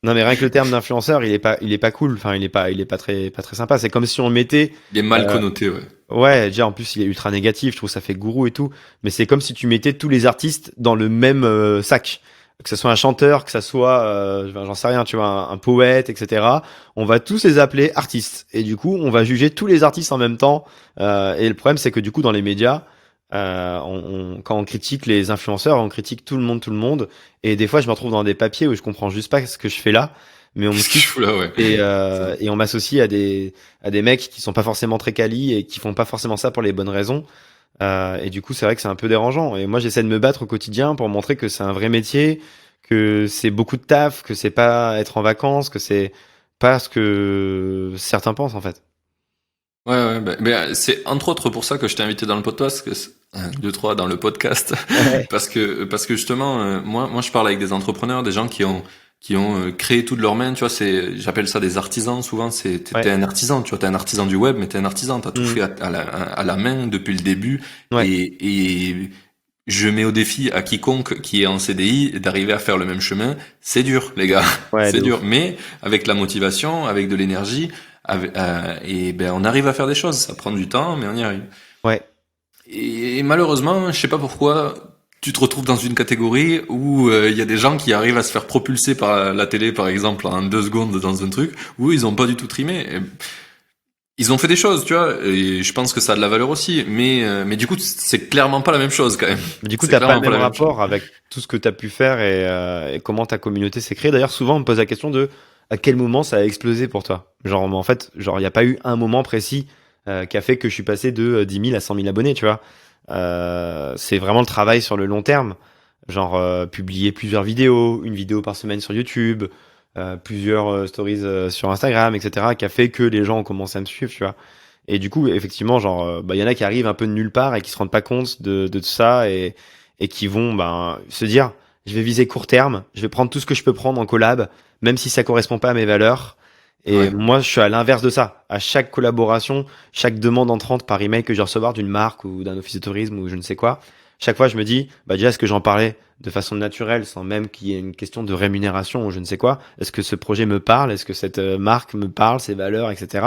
non mais rien que le terme d'influenceur, il est pas cool. Enfin, il est pas très sympa. C'est comme si on mettait, Il est mal euh, connoté, ouais. ouais, déjà en plus il est ultra négatif. Je trouve ça fait gourou et tout. Mais c'est comme si tu mettais tous les artistes dans le même sac. Que ce soit un chanteur, que ça soit, enfin, j'en sais rien, tu vois, un poète, etc. On va tous les appeler artistes. Et du coup, on va juger tous les artistes en même temps. Et le problème, c'est que du coup, dans les médias, quand on critique les influenceurs, on critique tout le monde, tout le monde. Et des fois, je me retrouve dans des papiers où je comprends juste pas ce que je fais là, mais on me Qu'est-ce que je cite fous là, ouais. et on m'associe à des mecs qui sont pas forcément très quali et qui font pas forcément ça pour les bonnes raisons. Et du coup, c'est vrai que c'est un peu dérangeant. Et moi, j'essaie de me battre au quotidien pour montrer que c'est un vrai métier, que c'est beaucoup de taf, que c'est pas être en vacances, que c'est pas ce que certains pensent en fait. Ouais, ouais, c'est entre autres pour ça que je t'ai invité dans le podcast, un, deux, trois, dans le podcast, Ouais, parce que justement, moi, je parle avec des entrepreneurs, des gens qui ont créé tout de leurs mains, tu vois, j'appelle ça des artisans, souvent, t'es ouais, un artisan, tu vois, t'es un artisan du web, mais t'es un artisan, t'as tout mm, fait à la main depuis le début, ouais, et je mets au défi à quiconque qui est en CDI d'arriver à faire le même chemin. C'est dur, les gars. ouais, C'est de dur. ouf. Mais avec la motivation, avec de l'énergie, et ben on arrive à faire des choses. Ça prend du temps, mais on y arrive. Ouais. Et malheureusement, je sais pas pourquoi, tu te retrouves dans une catégorie où il y a des gens qui arrivent à se faire propulser par la télé, par exemple, en 2 secondes dans un truc où ils ont pas du tout trimé. Et ils ont fait des choses, tu vois, et je pense que ça a de la valeur aussi, mais du coup, c'est clairement pas la même chose quand même. Mais du coup, C'est t'as pas le clairement pas même la même chose. rapport avec tout ce que t'as pu faire et comment ta communauté s'est créée. D'ailleurs, souvent, on me pose la question de à quel moment ça a explosé pour toi. Genre, en fait, genre, il n'y a pas eu un moment précis qui a fait que je suis passé de 10 000 à 100 000 abonnés, tu vois. C'est vraiment le travail sur le long terme. Genre, publier plusieurs vidéos, une vidéo par semaine sur YouTube, plusieurs stories sur Instagram, etc., qui a fait que les gens ont commencé à me suivre, tu vois. Et du coup, effectivement, genre, bah, y en a qui arrivent un peu de nulle part et qui se rendent pas compte de tout ça et qui vont ben, se dire, je vais viser court terme, je vais prendre tout ce que je peux prendre en collab, même si ça correspond pas à mes valeurs. Et Ouais. moi, je suis à l'inverse de ça. À chaque collaboration, chaque demande entrante par email que je vais recevoir d'une marque ou d'un office de tourisme ou je ne sais quoi, chaque fois, je me dis, bah déjà, est-ce que j'en parlais de façon naturelle, sans même qu'il y ait une question de rémunération ou je ne sais quoi? Est-ce que ce projet me parle? Est-ce que cette marque me parle, ses valeurs, etc.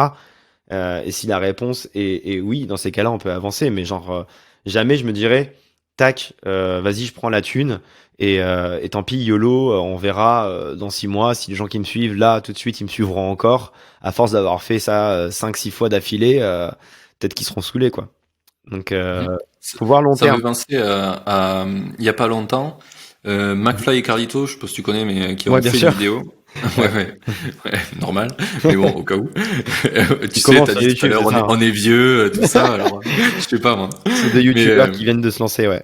Et si la réponse est oui, dans ces cas-là, on peut avancer. Mais genre, jamais je me dirais, tac, vas-y, je prends la thune. Et tant pis, YOLO, on verra dans 6 mois si les gens qui me suivent là, tout de suite, ils me suivront encore. À force d'avoir fait ça 5, 6 fois d'affilée, peut-être qu'ils seront saoulés, quoi. Donc, Mhm. Ça, faut voir long ça me terme. fait penser il y a pas longtemps, McFly et Carlito, je sais pas si tu connais, mais qui Ouais, ont bien fait une sûr. vidéo. Ouais, Ouais. ouais, ouais, normal. Mais bon, au cas où. Tu Ils sais, commencent t'as sur dit tout à YouTube, l'heure, c'est ça, hein. on est vieux, tout ça, alors, je sais pas moi. C'est deux Mais, YouTubeurs qui viennent de se lancer, ouais.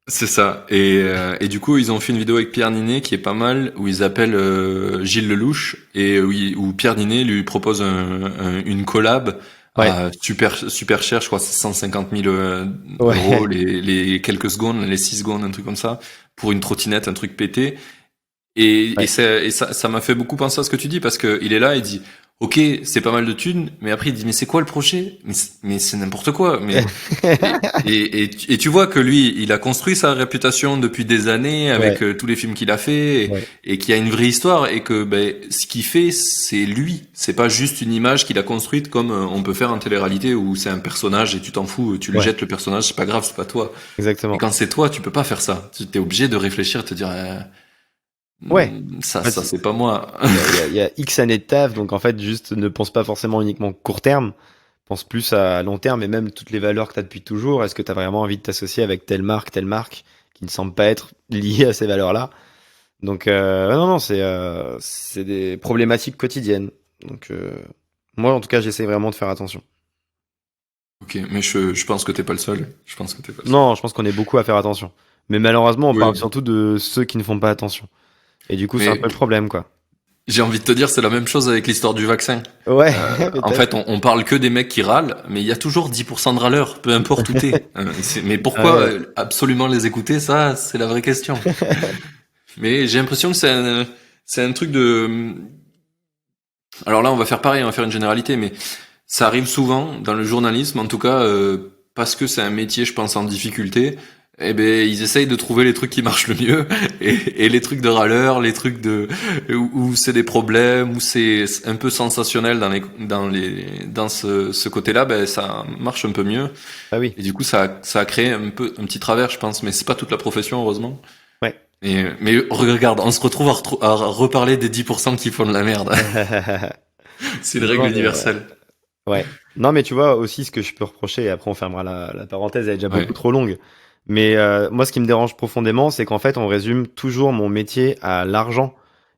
c'est ça. Et du coup, ils ont fait une vidéo avec Pierre Ninet qui est pas mal, où ils appellent Gilles Lelouch et où Pierre Ninet lui propose une collab Ouais, à super cher, je crois c'est 150 000 euros ouais, les quelques secondes, les 6 secondes, un truc comme ça, pour une trottinette, un truc pété. ouais. Ça m'a fait beaucoup penser à ce que tu dis parce que il est là, il dit ok, c'est pas mal de thunes, mais après il dit mais c'est quoi le projet? Mais c'est n'importe quoi. Mais et tu vois que lui, il a construit sa réputation depuis des années avec Ouais, tous les films qu'il a fait ouais, et qu'il y a une vraie histoire et que ben ce qu'il fait c'est lui, c'est pas juste une image qu'il a construite comme on peut faire en télé-réalité où c'est un personnage et tu t'en fous, tu le ouais, jettes le personnage, c'est pas grave, c'est pas toi. Et exactement. quand c'est toi, tu peux pas faire ça. Tu t'es obligé de réfléchir et te dire Ouais. En ça fait, c'est pas moi. il y a X années de taf, donc en fait, juste ne pense pas forcément uniquement court terme, pense plus à long terme et même toutes les valeurs que tu as depuis toujours. Est-ce que tu as vraiment envie de t'associer avec telle marque qui ne semble pas être liée à ces valeurs-là? Donc, non, non, c'est des problématiques quotidiennes. Donc, moi, en tout cas, j'essaie vraiment de faire attention. Ok, mais je pense que t'es pas le seul. Je pense que t'es pas le seul. Non, je pense qu'on est beaucoup à faire attention. Mais malheureusement, on parle Oui. surtout de ceux qui ne font pas attention. Et du coup, c'est un Mais peu le problème, quoi. j'ai envie de te dire, c'est la même chose avec l'histoire du vaccin. Ouais, En peut-être. fait, on parle que des mecs qui râlent, mais il y a toujours 10% de râleurs, peu importe où t'es. Mais pourquoi Ouais. absolument les écouter, ça, c'est la vraie question. Mais j'ai l'impression que c'est un truc de... Alors là, on va faire pareil, on va faire une généralité, mais ça arrive souvent dans le journalisme, en tout cas, parce que c'est un métier, je pense, en difficulté. Eh ben, ils essayent de trouver les trucs qui marchent le mieux et les trucs de râleur, les trucs de où c'est des problèmes, où c'est un peu sensationnel dans ce côté-là, ben ça marche un peu mieux. Ah oui. Et du coup, ça a créé un petit travers, je pense, mais c'est pas toute la profession, heureusement. Ouais. Mais regarde, on se retrouve à reparler des 10% qui font de la merde. C'est une Non, règle non, mais universelle. ouais. Non, mais tu vois aussi ce que je peux reprocher, et après on fermera la parenthèse, elle est déjà Ouais, beaucoup trop longue. Mais moi, ce qui me dérange profondément, c'est qu'en fait, on résume toujours mon métier à l'argent.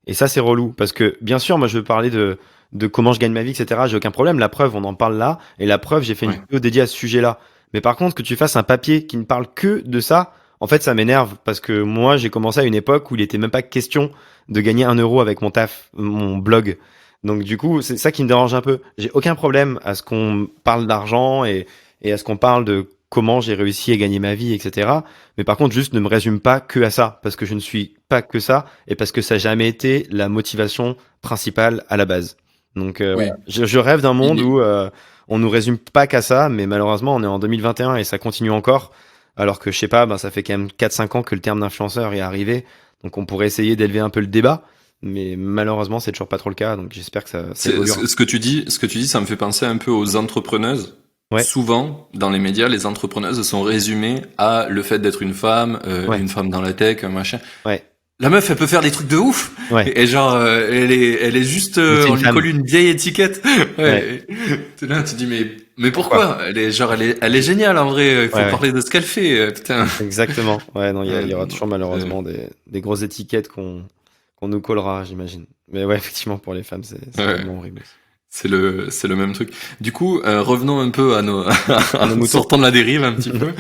Et ça, c'est relou. Parce que, bien sûr, moi, je veux parler de comment je gagne ma vie, etc. J'ai aucun problème. La preuve, on en parle là. Et la preuve, j'ai fait une ouais. vidéo dédiée à ce sujet-là. Mais par contre, que tu fasses un papier qui ne parle que de ça, en fait, ça m'énerve. Parce que moi, j'ai commencé à une époque où il était même pas question de gagner 1 euro avec mon taf, mon blog. Donc du coup, c'est ça qui me dérange un peu. J'ai aucun problème à ce qu'on parle d'argent et à ce qu'on parle de comment j'ai réussi à gagner ma vie, etc. Mais par contre, juste ne me résume pas que à ça, parce que je ne suis pas que ça, et parce que ça n'a jamais été la motivation principale à la base. Donc voilà. Oui. Je rêve d'un monde Il- où on nous résume pas qu'à ça, mais malheureusement, on est en 2021 et ça continue encore, alors que je sais pas, ben, ça fait quand même 4-5 ans que le terme d'influenceur est arrivé, donc on pourrait essayer d'élever un peu le débat. Mais malheureusement, c'est toujours pas trop le cas, donc j'espère que ça évoluera. Ce que tu dis, ça me fait penser un peu aux entrepreneuses. Ouais, Souvent, dans les médias, les entrepreneuses sont résumées à le fait d'être ouais, une femme dans la tech, un machin. ouais, La meuf, elle peut faire des trucs de ouf. ouais. Et genre, elle est juste, Mais c'est on une lui colle femme. une vieille étiquette. Ouais. Ouais. T'es là, tu dis, mais Pourquoi? pourquoi? Elle est géniale en vrai. Il Ouais, faut ouais. parler de ce qu'elle fait. Putain. Exactement. Ouais, non, il y aura toujours C'est malheureusement des grosses étiquettes qu'on nous collera, j'imagine. Mais ouais, effectivement, pour les femmes, c'est ouais. vraiment horrible aussi. C'est le même truc. Du coup, revenons un peu à nos, À nos moutons. sortons de la dérive un petit peu.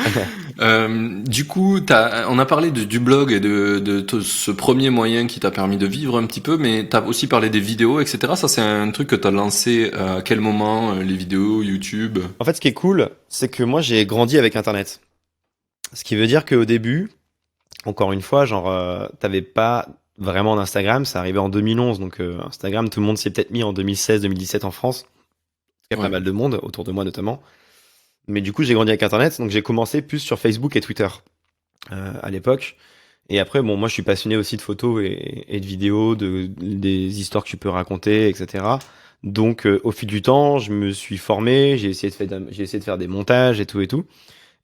Du coup, on a parlé du blog et ce premier moyen qui t'a permis de vivre un petit peu, mais t'as aussi parlé des vidéos, etc. Ça, c'est un truc que t'as lancé à quel moment, les vidéos, YouTube? En fait, ce qui est cool, c'est que moi, j'ai grandi avec Internet. Ce qui veut dire qu'au début, encore une fois, genre, t'avais pas vraiment d'Instagram, ça arrivait en 2011, donc Instagram, tout le monde s'y est peut-être mis en 2016-2017 en France. Il y a pas Ouais, mal de monde, autour de moi notamment. Mais du coup, j'ai grandi avec Internet, donc j'ai commencé plus sur Facebook et Twitter à l'époque. Et après, bon, moi, je suis passionné aussi de photos et de vidéos, des histoires que tu peux raconter, etc. Donc, au fil du temps, je me suis formé, j'ai essayé de faire des montages et tout et tout.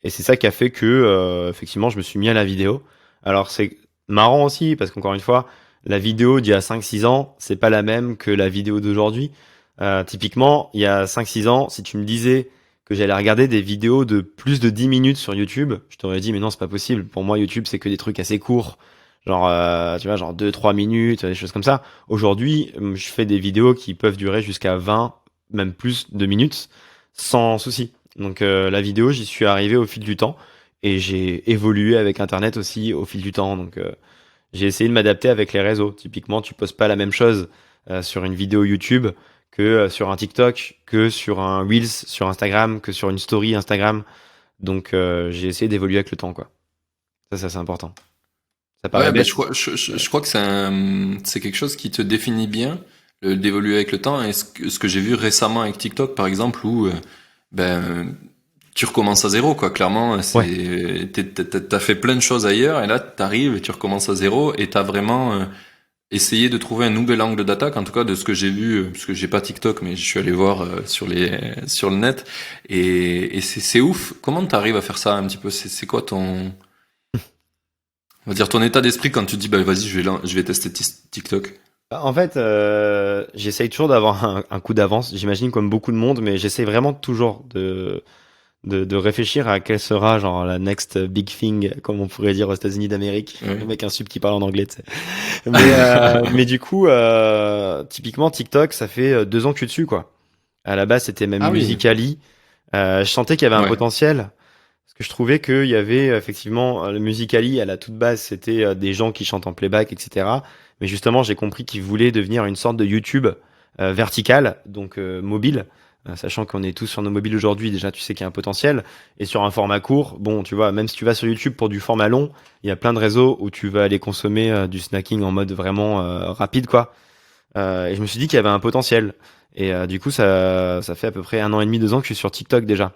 Et c'est ça qui a fait que, effectivement, je me suis mis à la vidéo. Alors, c'est marrant aussi, parce qu'encore une fois, la vidéo d'il y a 5-6 ans, c'est pas la même que la vidéo d'aujourd'hui. Typiquement, il y a 5-6 ans, si tu me disais que j'allais regarder des vidéos de plus de 10 minutes sur YouTube, je t'aurais dit, mais non, c'est pas possible. Pour moi, YouTube, c'est que des trucs assez courts. Genre, tu vois, genre 2-3 minutes, des choses comme ça. Aujourd'hui, je fais des vidéos qui peuvent durer jusqu'à 20, même plus de minutes, sans souci. Donc, la vidéo, j'y suis arrivé au fil du temps. Et j'ai évolué avec Internet aussi au fil du temps. Donc, j'ai essayé de m'adapter avec les réseaux. Typiquement, tu postes pas la même chose sur une vidéo YouTube que sur un TikTok, que sur un Reels sur Instagram, que sur une story Instagram. Donc j'ai essayé d'évoluer avec le temps, quoi. Ça c'est important. Ça paraît ouais, ben bête. je crois que c'est quelque chose qui te définit bien. d'évoluer avec le temps. Et ce que j'ai vu récemment avec TikTok, par exemple, où ben tu recommences à zéro, quoi. Clairement, Ouais. t'as fait plein de choses ailleurs, et là, t'arrives et tu recommences à zéro, et t'as vraiment essayé de trouver un nouvel angle d'attaque, en tout cas de ce que j'ai vu, parce que j'ai pas TikTok, mais je suis allé voir sur le net, et c'est ouf. Comment t'arrives à faire ça un petit peu? C'est quoi on va dire ton état d'esprit quand tu te dis, bah vas-y, je vais tester TikTok. En fait, j'essaye toujours d'avoir un coup d'avance, j'imagine comme beaucoup de monde, mais j'essaye vraiment toujours de réfléchir à quelle sera genre la next big thing, comme on pourrait dire aux États-Unis d'Amérique. Ouais. Le mec un sub qui parle en anglais, tu sais. Mais du coup, typiquement TikTok, ça fait 2 ans que je suis dessus, quoi. À la base, c'était même Ah oui, Musical.ly. Je sentais qu'il y avait un ouais. potentiel. Parce que je trouvais qu'il y avait effectivement le Musical.ly à la toute base, c'était des gens qui chantent en playback, etc. Mais justement, j'ai compris qu'ils voulaient devenir une sorte de YouTube vertical, donc mobile. Sachant qu'on est tous sur nos mobiles aujourd'hui, déjà tu sais qu'il y a un potentiel. Et sur un format court, bon, tu vois, même si tu vas sur YouTube pour du format long, il y a plein de réseaux où tu vas aller consommer du snacking en mode vraiment rapide, quoi. Et je me suis dit qu'il y avait un potentiel. Et du coup, ça fait à peu près 1 an et demi, 2 ans que je suis sur TikTok déjà.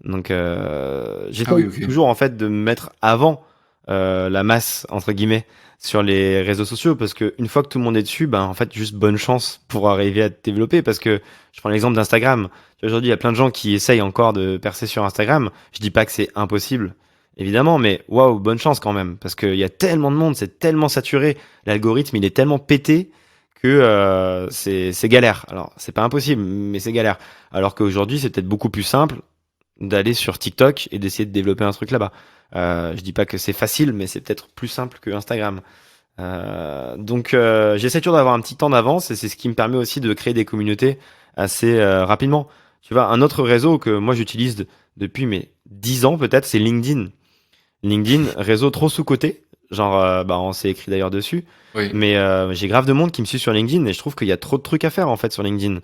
Donc Ah j'essaie oui, ok. toujours en fait de me mettre avant la masse entre guillemets sur les réseaux sociaux parce que une fois que tout le monde est dessus, ben en fait juste bonne chance pour arriver à te développer parce que je prends l'exemple d'Instagram. Tu vois, aujourd'hui, il y a plein de gens qui essayent encore de percer sur Instagram. Je dis pas que c'est impossible, évidemment, mais waouh, bonne chance quand même parce qu'il y a tellement de monde, c'est tellement saturé, l'algorithme il est tellement pété que c'est galère. Alors c'est pas impossible, mais c'est galère. Alors qu'aujourd'hui c'est peut-être beaucoup plus simple d'aller sur TikTok et d'essayer de développer un truc là-bas. Je dis pas que c'est facile, mais c'est peut-être plus simple que Instagram. Donc j'essaie toujours d'avoir un petit temps d'avance et c'est ce qui me permet aussi de créer des communautés assez rapidement. Tu vois, un autre réseau que moi j'utilise depuis mes 10 ans peut-être, c'est LinkedIn. LinkedIn, réseau trop sous-coté. Genre, bah, on s'est écrit d'ailleurs dessus. Oui. Mais j'ai grave de monde qui me suit sur LinkedIn et je trouve qu'il y a trop de trucs à faire en fait sur LinkedIn.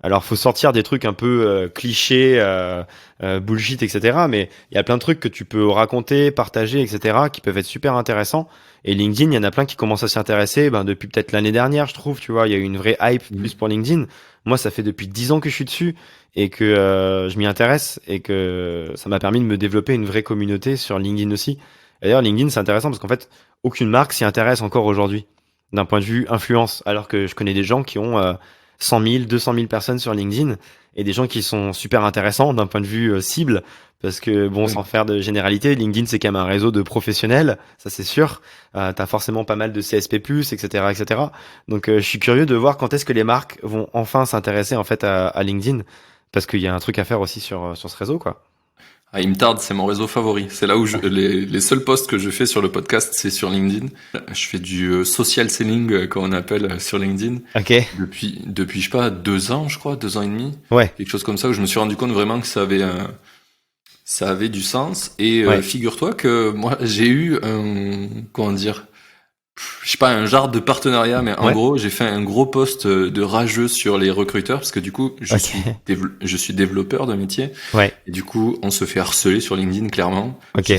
Alors, faut sortir des trucs un peu clichés, bullshit, etc. Mais il y a plein de trucs que tu peux raconter, partager, etc. qui peuvent être super intéressants. Et LinkedIn, il y en a plein qui commencent à s'y intéresser ben, depuis peut-être l'année dernière, je trouve. Tu vois, il y a eu une vraie hype plus Mhm. pour LinkedIn. Moi, ça fait depuis 10 ans que je suis dessus et que je m'y intéresse et que ça m'a permis de me développer une vraie communauté sur LinkedIn aussi. Et d'ailleurs, LinkedIn, c'est intéressant parce qu'en fait, aucune marque s'y intéresse encore aujourd'hui d'un point de vue influence, alors que je connais des gens qui ont 100 000, 200 000 personnes sur LinkedIn et des gens qui sont super intéressants d'un point de vue cible. Parce que, bon, Oui. sans faire de généralité, LinkedIn, c'est quand même un réseau de professionnels, ça c'est sûr. T'as forcément pas mal de CSP+, etc., etc. Donc, je suis curieux de voir quand est-ce que les marques vont enfin s'intéresser en fait à LinkedIn, parce qu'il y a un truc à faire aussi sur ce réseau, quoi. Ah, il me tarde, c'est mon réseau favori. C'est là où les seuls posts que je fais sur le podcast, c'est sur LinkedIn. Je fais du social selling, comme on appelle sur LinkedIn, Ok, depuis, je sais pas, 2 ans, je crois, 2 ans et demi. ouais, Quelque chose comme ça, où je me suis rendu compte vraiment que ça avait du sens. Et ouais, figure-toi que moi, j'ai eu comment dire, je sais pas, un genre de partenariat, mais en ouais, gros, j'ai fait un gros post de rageux sur les recruteurs, parce que du coup, ok, je suis développeur de métier. ouais, Et du coup, on se fait harceler sur LinkedIn, clairement. ok,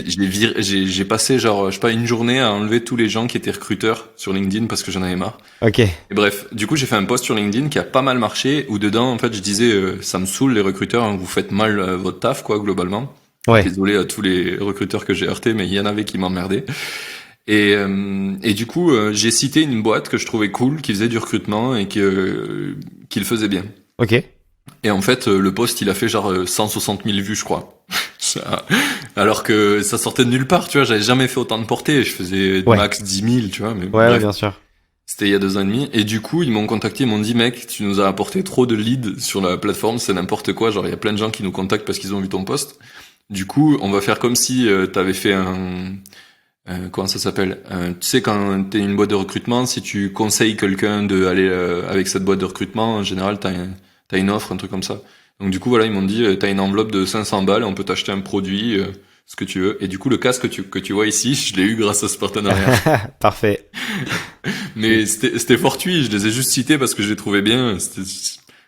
J'ai passé genre, je sais pas, une journée à enlever tous les gens qui étaient recruteurs sur LinkedIn parce que j'en avais marre. ok, Et bref, du coup, j'ai fait un post sur LinkedIn qui a pas mal marché, où dedans, en fait, je disais, ça me saoule les recruteurs, hein, vous faites mal votre taf, quoi, globalement. ouais, Désolé à tous les recruteurs que j'ai heurtés, mais il y en avait qui m'emmerdaient. Et du coup, j'ai cité une boîte que je trouvais cool, qui faisait du recrutement et qui le faisait bien. ok, Et en fait, le post, il a fait genre 160 000 vues, je crois. Alors que ça sortait de nulle part, tu vois, j'avais jamais fait autant de portées, je faisais ouais, max 10 000, tu vois, mais ouais, ouais, bref, bien sûr. c'était il y a 2 ans et demi. Et du coup, ils m'ont contacté, ils m'ont dit, mec, tu nous as apporté trop de leads sur la plateforme, c'est n'importe quoi, genre il y a plein de gens qui nous contactent parce qu'ils ont vu ton post. Du coup, on va faire comme si t'avais fait comment ça s'appelle? Tu sais, quand t'es une boîte de recrutement, si tu conseilles quelqu'un de aller avec cette boîte de recrutement, en général, t'as une offre, un truc comme ça. Donc du coup, voilà, ils m'ont dit, t'as une enveloppe de 500 balles, on peut t'acheter un produit, ce que tu veux. Et du coup, le casque que tu vois ici, je l'ai eu grâce à ce partenariat. Parfait. Mais c'était fortuit, je les ai juste cités parce que je les trouvais bien.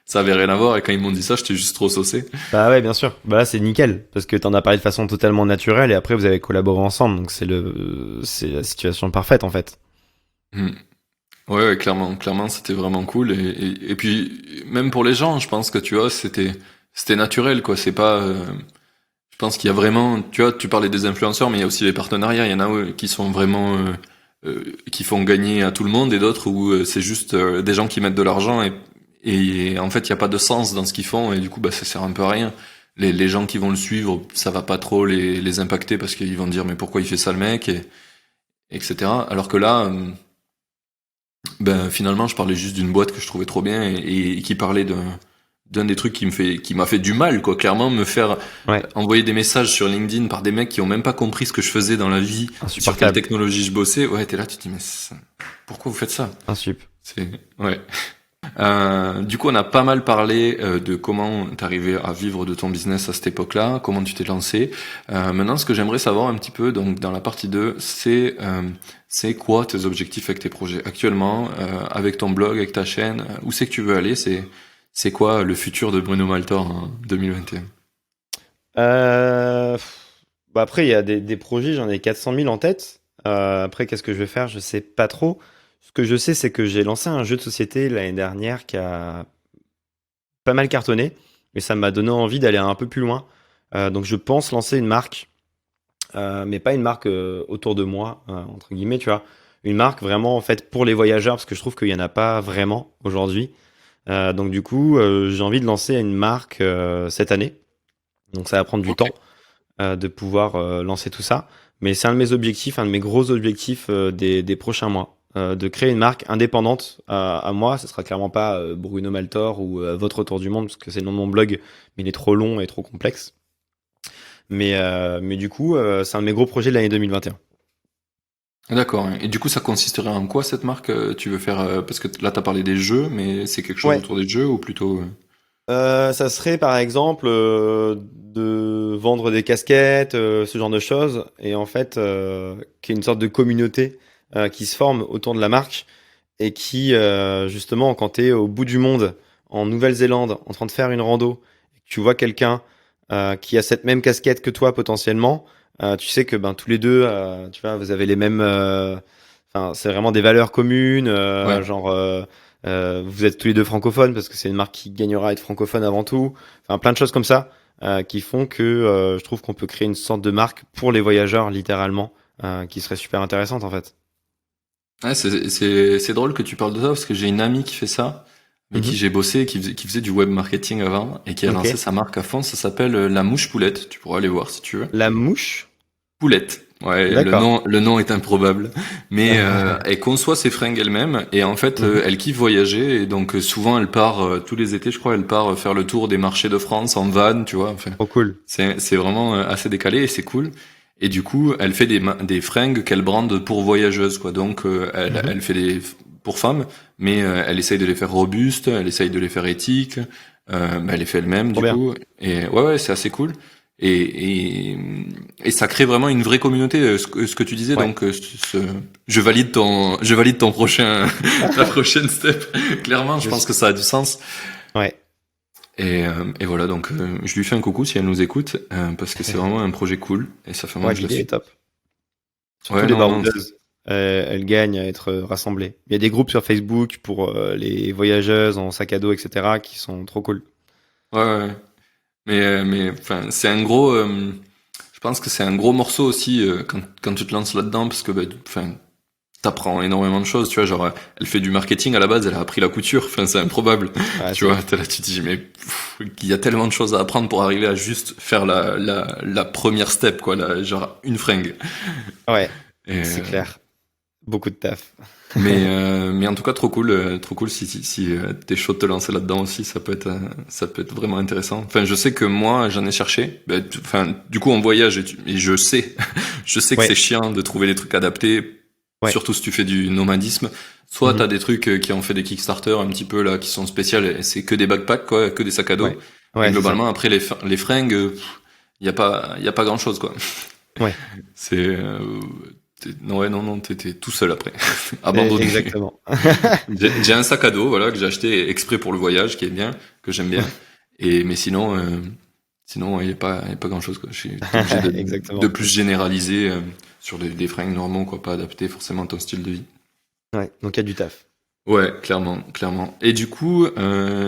Ça avait rien à voir, et quand ils m'ont dit ça, j'étais juste trop saucé. Bah ouais, bien sûr. Bah là, c'est nickel parce que t'en as parlé de façon totalement naturelle et après vous avez collaboré ensemble, donc c'est la situation parfaite en fait. Hmm. Ouais, ouais, clairement, c'était vraiment cool. Et puis, même pour les gens, je pense que, tu vois, c'était naturel, quoi. C'est pas, je pense qu'il y a vraiment, tu vois, tu parlais des influenceurs, mais il y a aussi les partenariats. Il y en a qui sont vraiment, qui font gagner à tout le monde et d'autres où c'est juste des gens qui mettent de l'argent et en fait, il n'y a pas de sens dans ce qu'ils font et du coup, bah, ça sert un peu à rien. Les gens qui vont le suivre, ça va pas trop les impacter parce qu'ils vont dire, mais pourquoi il fait ça le mec etc. Alors que là, ben finalement, je parlais juste d'une boîte que je trouvais trop bien et qui parlait d'un des trucs qui m'a fait du mal, quoi. Clairement, me faire Ouais, envoyer des messages sur LinkedIn par des mecs qui ont même pas compris ce que je faisais dans la vie, sur quelle insupportable. technologie je bossais. Ouais, t'es là, tu te dis, mais pourquoi vous faites ça? Insup. C'est, ouais. Du coup, on a pas mal parlé de comment t'arrivais à vivre de ton business à cette époque-là, comment tu t'es lancé. Maintenant, ce que j'aimerais savoir un petit peu, donc dans la partie 2, c'est quoi tes objectifs avec tes projets actuellement, avec ton blog, avec ta chaîne, où c'est que tu veux aller, c'est quoi le futur de Bruno Maltor en 2021? Bah après, il y a des projets, j'en ai 400 000 en tête. Après, qu'est-ce que je vais faire? Je sais pas trop. Ce que je sais, c'est que j'ai lancé un jeu de société l'année dernière qui a pas mal cartonné, mais ça m'a donné envie d'aller un peu plus loin. Donc je pense lancer une marque, mais pas une marque autour de moi, entre guillemets, tu vois. Une marque vraiment en fait pour les voyageurs, parce que je trouve qu'il y en a pas vraiment aujourd'hui. Donc du coup, j'ai envie de lancer une marque cette année. Donc ça va prendre du Ok. temps de pouvoir lancer tout ça. Mais c'est un de mes objectifs, un de mes gros objectifs des prochains mois. De créer une marque indépendante à moi. Ce sera clairement pas Bruno Maltor ou Votre Tour du Monde, parce que c'est le nom de mon blog, mais il est trop long et trop complexe. Mais du coup, c'est un de mes gros projets de l'année 2021. D'accord. Et du coup, ça consisterait en quoi cette marque? Tu veux faire, parce que là, t'as parlé des jeux, mais c'est quelque chose Ouais, autour des jeux ou plutôt... ça serait par exemple de vendre des casquettes, ce genre de choses, et en fait, qu'il y ait une sorte de communauté qui se forme autour de la marque et qui, justement, quand tu es au bout du monde, en Nouvelle-Zélande, en train de faire une rando, et que tu vois quelqu'un qui a cette même casquette que toi potentiellement, tu sais que ben, tous les deux, tu vois, vous avez les mêmes... Enfin, c'est vraiment des valeurs communes, Ouais. vous êtes tous les deux francophones parce que c'est une marque qui gagnera à être francophone avant tout. Enfin, plein de choses comme ça qui font que je trouve qu'on peut créer une sorte de marque pour les voyageurs, littéralement, qui serait super intéressante en fait. Ouais, c'est drôle que tu parles de ça parce que j'ai une amie qui fait ça, avec qui Mhm. j'ai bossé, qui faisait du web marketing avant et qui a Ok. lancé sa marque à fond. Ça s'appelle La Mouche Poulette. Tu pourras aller voir si tu veux. La mouche? Poulette. Ouais, D'accord. le nom est improbable, mais elle conçoit ses fringues elle-même et en fait Mhm. elle kiffe voyager et donc souvent elle part tous les étés, je crois, elle part faire le tour des marchés de France en van, tu vois. Enfin, Trop cool. c'est vraiment assez décalé et c'est cool. Et du coup, elle fait des fringues qu'elle brande pour voyageuses, quoi. Donc, Mhm. elle fait des pour femmes, mais elle essaye de les faire robustes, elle essaye de les faire éthiques. Elle les fait elle-même, Trop du bien. coup. Et ouais, c'est assez cool. Et, et, et ça crée vraiment une vraie communauté. Ce que tu disais, Ouais. donc, je valide ton prochain, ta prochaine step. Clairement, je Je pense suis- que ça a du sens. Ouais. Et voilà, donc je lui fais un coucou si elle nous écoute, parce que c'est vraiment un projet cool, et ça fait un moment Ouais, que je la l'idée est suis. top. Surtout Ouais, les non, non, baroudeuses. Elles gagnent à être rassemblées. Il y a des groupes sur Facebook pour les voyageuses en sac à dos, etc., qui sont trop cool. ouais, ouais. Ouais. Mais, enfin, c'est un gros, je pense que c'est un gros morceau aussi, quand tu te lances là-dedans, parce que, bah, enfin, t'apprends énormément de choses, tu vois, genre, elle fait du marketing à la base, elle a appris la couture, enfin, c'est improbable, Ouais, tu c'est vois, ouf. t'es là, tu te dis, mais, il y a tellement de choses à apprendre pour arriver à juste faire la première step, quoi, genre, une fringue. Ouais, Et, c'est clair. Beaucoup de taf. mais en tout cas, trop cool si t'es chaud de te lancer là-dedans aussi, ça peut être vraiment intéressant. Enfin, je sais que moi, j'en ai cherché. Ben, enfin, du coup, on voyage et je sais, je sais que c'est Ouais, chiant de trouver des trucs adaptés, ouais. surtout si tu fais du nomadisme. Soit t'as Mhm. des trucs qui ont fait des Kickstarter un petit peu là, qui sont spéciales, et c'est que des backpacks, quoi, que des sacs à dos. Ouais. Mais Ouais, c'est ça. globalement, après les fringues, y a pas grand-chose, quoi. Ouais, C'est non, ouais, non, t'étais tout seul après, abandonné. exactement. J'ai un sac à dos, voilà, que j'ai acheté exprès pour le voyage, qui est bien, que j'aime bien. Et mais sinon, sinon, il y a pas grand-chose, quoi. J'ai été obligé de Exactement. plus généraliser sur des fringues normaux, quoi, pas adaptés forcément à ton style de vie. Ouais, donc il y a du taf. Ouais, clairement, clairement. Et du coup,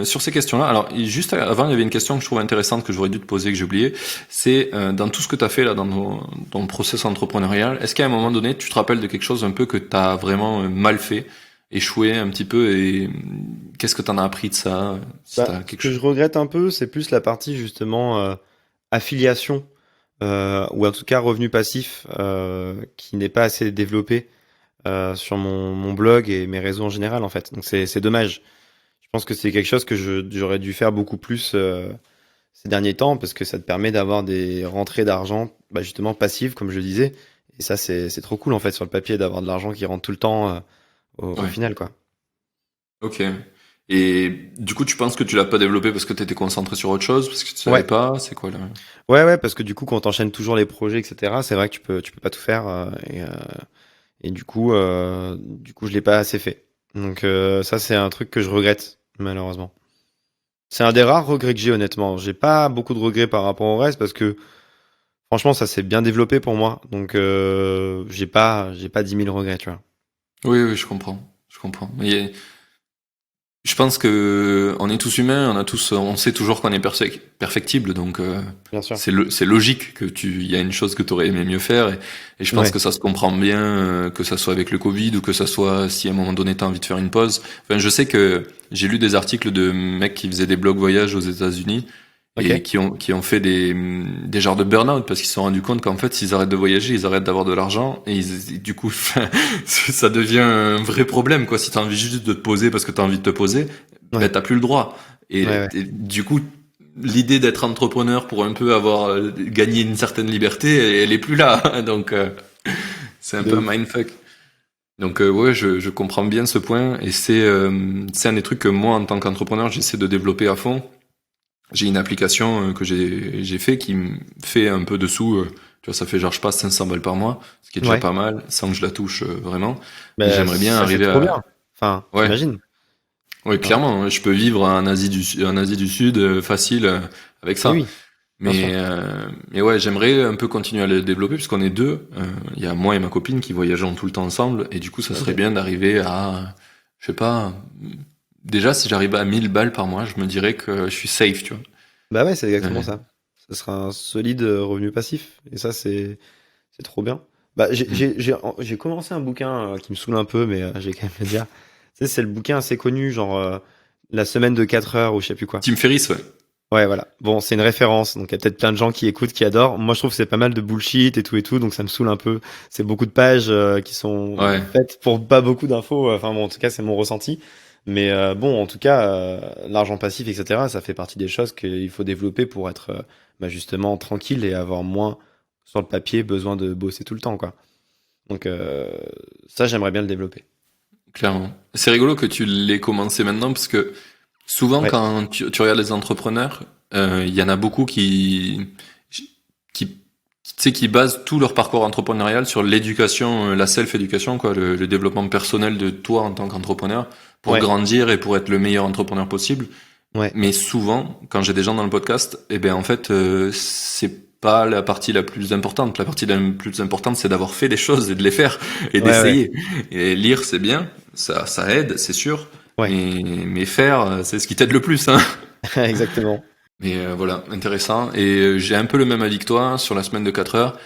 sur ces questions-là, alors juste avant, il y avait une question que je trouve intéressante que j'aurais dû te poser que j'ai oublié. C'est dans tout ce que tu as fait là dans ton process entrepreneurial, est-ce qu'à un moment donné, tu te rappelles de quelque chose un peu que tu as vraiment mal fait, échoué un petit peu, et qu'est-ce que tu en as appris de ça, si Bah, t'as ce quelque que chose. je regrette un peu, c'est plus la partie justement affiliation, ou en tout cas revenu passif, qui n'est pas assez développé sur mon blog et mes réseaux en général en fait. Donc c'est dommage. Je pense que c'est quelque chose que j'aurais dû faire beaucoup plus ces derniers temps parce que ça te permet d'avoir des rentrées d'argent bah, justement passives comme je le disais. Et ça c'est trop cool en fait sur le papier d'avoir de l'argent qui rentre tout le temps au Ouais, final quoi. ok. Et du coup, tu penses que tu l'as pas développé parce que tu étais concentré sur autre chose, parce que tu savais Ouais. pas, c'est quoi là? Ouais, parce que du coup, quand t'enchaînes toujours les projets, etc., c'est vrai que tu peux pas tout faire, et du coup, je l'ai pas assez fait. Donc, ça, c'est un truc que je regrette, malheureusement. C'est un des rares regrets que j'ai, honnêtement. J'ai pas beaucoup de regrets par rapport au reste parce que, franchement, ça s'est bien développé pour moi. Donc, j'ai pas 10 000 regrets, tu vois. Oui, oui, je comprends. Je comprends. Je pense que on est tous humains, on sait toujours qu'on est perfectible, donc Bien sûr. c'est logique que il y a une chose que tu aurais aimé mieux faire, et je pense Ouais. que ça se comprend bien, que ça soit avec le Covid ou que ça soit si à un moment donné t'as envie de faire une pause. Enfin, je sais que j'ai lu des articles de mecs qui faisaient des blogs voyage aux États-Unis et Ok. qui ont fait des genres de burn-out parce qu'ils se sont rendus compte qu'en fait s'ils arrêtent de voyager, ils arrêtent d'avoir de l'argent et du coup ça devient un vrai problème quoi. Si t'as envie juste de te poser parce que t'as envie de te poser, ben Ouais. t'as plus le droit. Ouais, ouais. Et du coup l'idée d'être entrepreneur pour un peu avoir gagné une certaine liberté, elle est plus là. Donc c'est un De peu un ouf. mindfuck. Donc ouais, je comprends bien ce point et c'est un des trucs que moi en tant qu'entrepreneur j'essaie de développer à fond. J'ai une application que j'ai fait qui me fait un peu de sous. Tu vois, ça fait genre je passe 500 balles par mois, ce qui est déjà Ouais. pas mal, sans que je la touche vraiment. Mais Bah, j'aimerais bien ça, c'est arriver trop à... bien. Enfin, Ouais, t'imagines. ouais, Enfin, clairement, hein, je peux vivre en Asie du Sud facile avec et ça. oui, bien sûr. Mais ouais, j'aimerais un peu continuer à le développer puisqu'on est deux. Il y a moi et ma copine qui voyageons tout le temps ensemble et du coup, ça serait Ok. bien d'arriver à, je sais pas, déjà si j'arrive à 1000 balles par mois, je me dirais que je suis safe, tu vois. Bah ouais, c'est exactement Euh, ça. Ce sera un solide revenu passif. Et ça, c'est trop bien. Bah, mm. j'ai commencé un bouquin qui me saoule un peu, mais j'ai quand même le dire. Tu sais, c'est le bouquin assez connu, genre La semaine de 4 heures ou je sais plus quoi. Tim Ferriss, ouais. Ouais, voilà. Bon, c'est une référence, donc il y a peut-être plein de gens qui écoutent, qui adorent. Moi, je trouve que c'est pas mal de bullshit et tout, donc ça me saoule un peu. C'est beaucoup de pages qui sont Ouais, faites pour pas beaucoup d'infos. Enfin bon, en tout cas, c'est mon ressenti. Mais bon, en tout cas, l'argent passif, etc., ça fait partie des choses qu'il faut développer pour être bah, justement tranquille et avoir moins sur le papier besoin de bosser tout le temps, quoi. Donc ça, j'aimerais bien le développer. clairement. C'est rigolo que tu l'aies commencé maintenant parce que souvent Ouais, quand tu regardes les entrepreneurs, il y en a beaucoup qui, tu sais, qui basent tout leur parcours entrepreneurial sur l'éducation, la self-éducation, quoi, le développement personnel de toi en tant qu'entrepreneur pour ouais, grandir et pour être le meilleur entrepreneur possible. ouais, Mais souvent, quand j'ai des gens dans le podcast, eh ben en fait, c'est pas la partie la plus importante. La partie la plus importante, c'est d'avoir fait des choses et de les faire et ouais, ouais, d'essayer. Et lire, c'est bien, ça aide, c'est sûr. ouais, Mais faire, c'est ce qui t'aide le plus, hein. exactement. Mais voilà, intéressant. Et j'ai un peu le même avis que toi sur la semaine de 4 heures.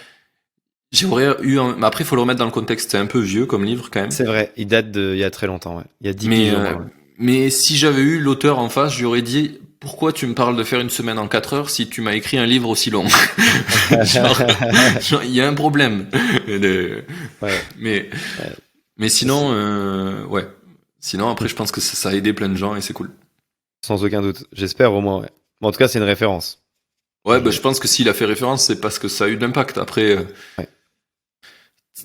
J'aurais eu, mais après, il faut le remettre dans le contexte. C'est un peu vieux comme livre quand même. C'est vrai, il date de il y a très longtemps, ouais. Il y a 10 Mais, piges au moins, ouais. mais si j'avais eu l'auteur en face, je lui aurais dit, pourquoi tu me parles de faire une semaine en 4 heures si tu m'as écrit un livre aussi long? Genre, il y a un problème. Ouais, Mais, ouais, mais c'est- sinon, ouais. Sinon, après, je pense que ça a aidé plein de gens et c'est cool. sans aucun doute. J'espère au moins, ouais. Bon, en tout cas, c'est une référence. Ouais, bah, Je... je pense que s'il a fait référence, c'est parce que ça a eu de l'impact. Après, Ouais,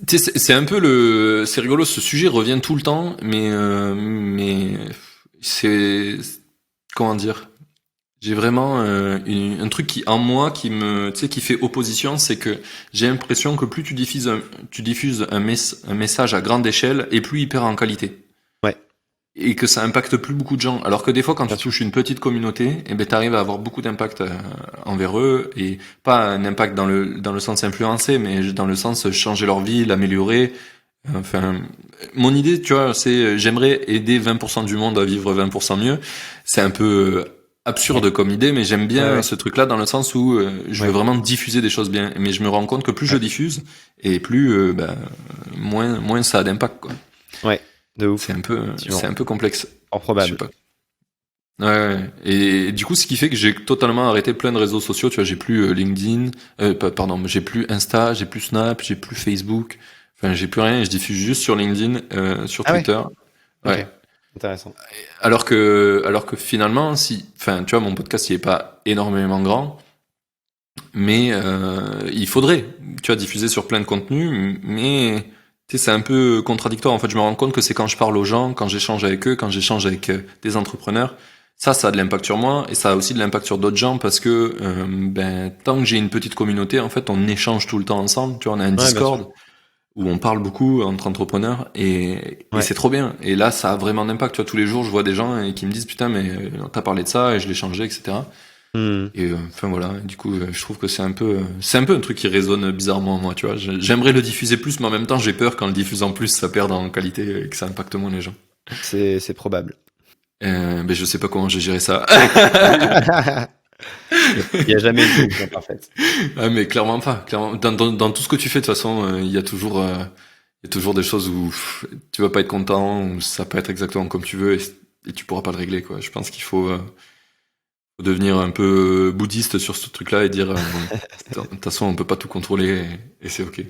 tu sais, c'est un peu c'est rigolo, ce sujet revient tout le temps, mais c'est, comment dire? J'ai vraiment un truc qui en moi tu sais, qui fait opposition, c'est que j'ai l'impression que plus tu diffuses un message à grande échelle et plus il perd en qualité ouais, et que ça impacte plus beaucoup de gens. Alors que des fois, quand bien tu sûr. touches une petite communauté, eh ben t'arrives à avoir beaucoup d'impact envers eux et pas un impact dans le sens influencé, mais dans le sens changer leur vie, l'améliorer. Enfin, mon idée, tu vois, c'est j'aimerais aider 20% du monde à vivre 20% mieux. C'est un peu Ouais, absurde comme idée, mais j'aime ouais, bien ouais, ce truc-là dans le sens où je veux ouais, vraiment diffuser des choses bien. Mais je me rends compte que plus je ouais, diffuse et plus moins ça a d'impact, quoi. ouais, de ouf, C'est effectivement. un peu complexe. Fort Je sais probable. pas. Ouais, ouais. Et du coup, ce qui fait que j'ai totalement arrêté plein de réseaux sociaux. Tu vois, j'ai plus LinkedIn, pardon, j'ai plus Insta, j'ai plus Snap, j'ai plus Facebook. Enfin, j'ai plus rien. Je diffuse juste sur LinkedIn, sur Ah ouais, Twitter. ok, Ouais. intéressant. Alors que finalement, si, enfin, tu vois, mon podcast, il est pas énormément grand, mais il faudrait, tu vois, diffuser sur plein de contenus, mais tu sais, c'est un peu contradictoire. En fait, je me rends compte que c'est quand je parle aux gens, quand j'échange avec eux, quand j'échange avec des entrepreneurs, ça a de l'impact sur moi et ça a aussi de l'impact sur d'autres gens parce que tant que j'ai une petite communauté, en fait, on échange tout le temps ensemble. Tu vois, on a un Ouais, bien sûr. Discord où on parle beaucoup entre entrepreneurs et Ouais. c'est trop bien. Et là, ça a vraiment d'impact. Tu vois, tous les jours, je vois des gens qui me disent putain, mais t'as parlé de ça et je l'ai changé, etc. Hmm. Et enfin voilà. Du coup, je trouve que c'est un peu un truc qui résonne bizarrement en moi. Tu vois, j'aimerais le diffuser plus, mais en même temps, j'ai peur qu'en le diffusant plus, ça perde en qualité et que ça impacte moins les gens. C'est probable. Ben je sais pas comment j'ai géré ça. Il y a jamais une solution parfaite. Ah, mais clairement pas. Clairement, dans tout ce que tu fais, de toute façon, il y a toujours des choses où tu vas pas être content, ou ça peut être exactement comme tu veux, et tu pourras pas le régler, quoi. Je pense qu'il faut devenir un peu bouddhiste sur ce truc-là et dire, bon, de toute façon, on peut pas tout contrôler, et c'est ok.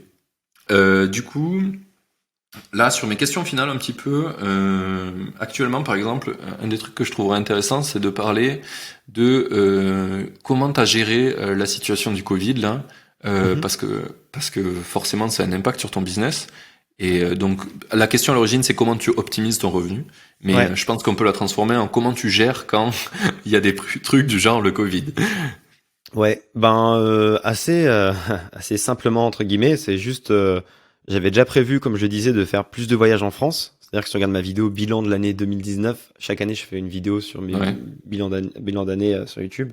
Du coup, là, sur mes questions finales, un petit peu, actuellement, par exemple, un des trucs que je trouverais intéressant, c'est de parler de comment t'as géré la situation du Covid là, Mhm. parce que forcément, ça a un impact sur ton business. Et donc, la question à l'origine, c'est comment tu optimises ton revenu. Mais Ouais. je pense qu'on peut la transformer en comment tu gères quand il y a des trucs du genre le Covid. Ouais, ben assez assez simplement entre guillemets, c'est juste j'avais déjà prévu comme je disais de faire plus de voyages en France. C'est-à-dire que si tu regardes ma vidéo bilan de l'année 2019, chaque année je fais une vidéo sur mes Ouais, bilan d'année sur YouTube.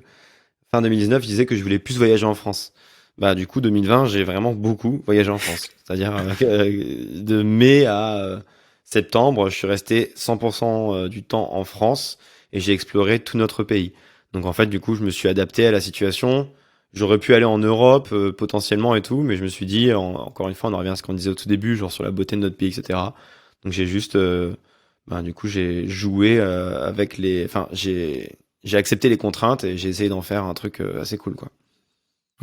Fin 2019, je disais que je voulais plus voyager en France. Bah du coup 2020, j'ai vraiment beaucoup voyagé en France. C'est-à-dire de mai à septembre, je suis resté 100% du temps en France et j'ai exploré tout notre pays. Donc en fait, du coup, je me suis adapté à la situation. J'aurais pu aller en Europe potentiellement et tout, mais je me suis dit, encore une fois, on en revient à ce qu'on disait au tout début, genre sur la beauté de notre pays, etc. Donc j'ai juste, du coup, j'ai joué avec les, enfin, j'ai accepté les contraintes et j'ai essayé d'en faire un truc assez cool, quoi.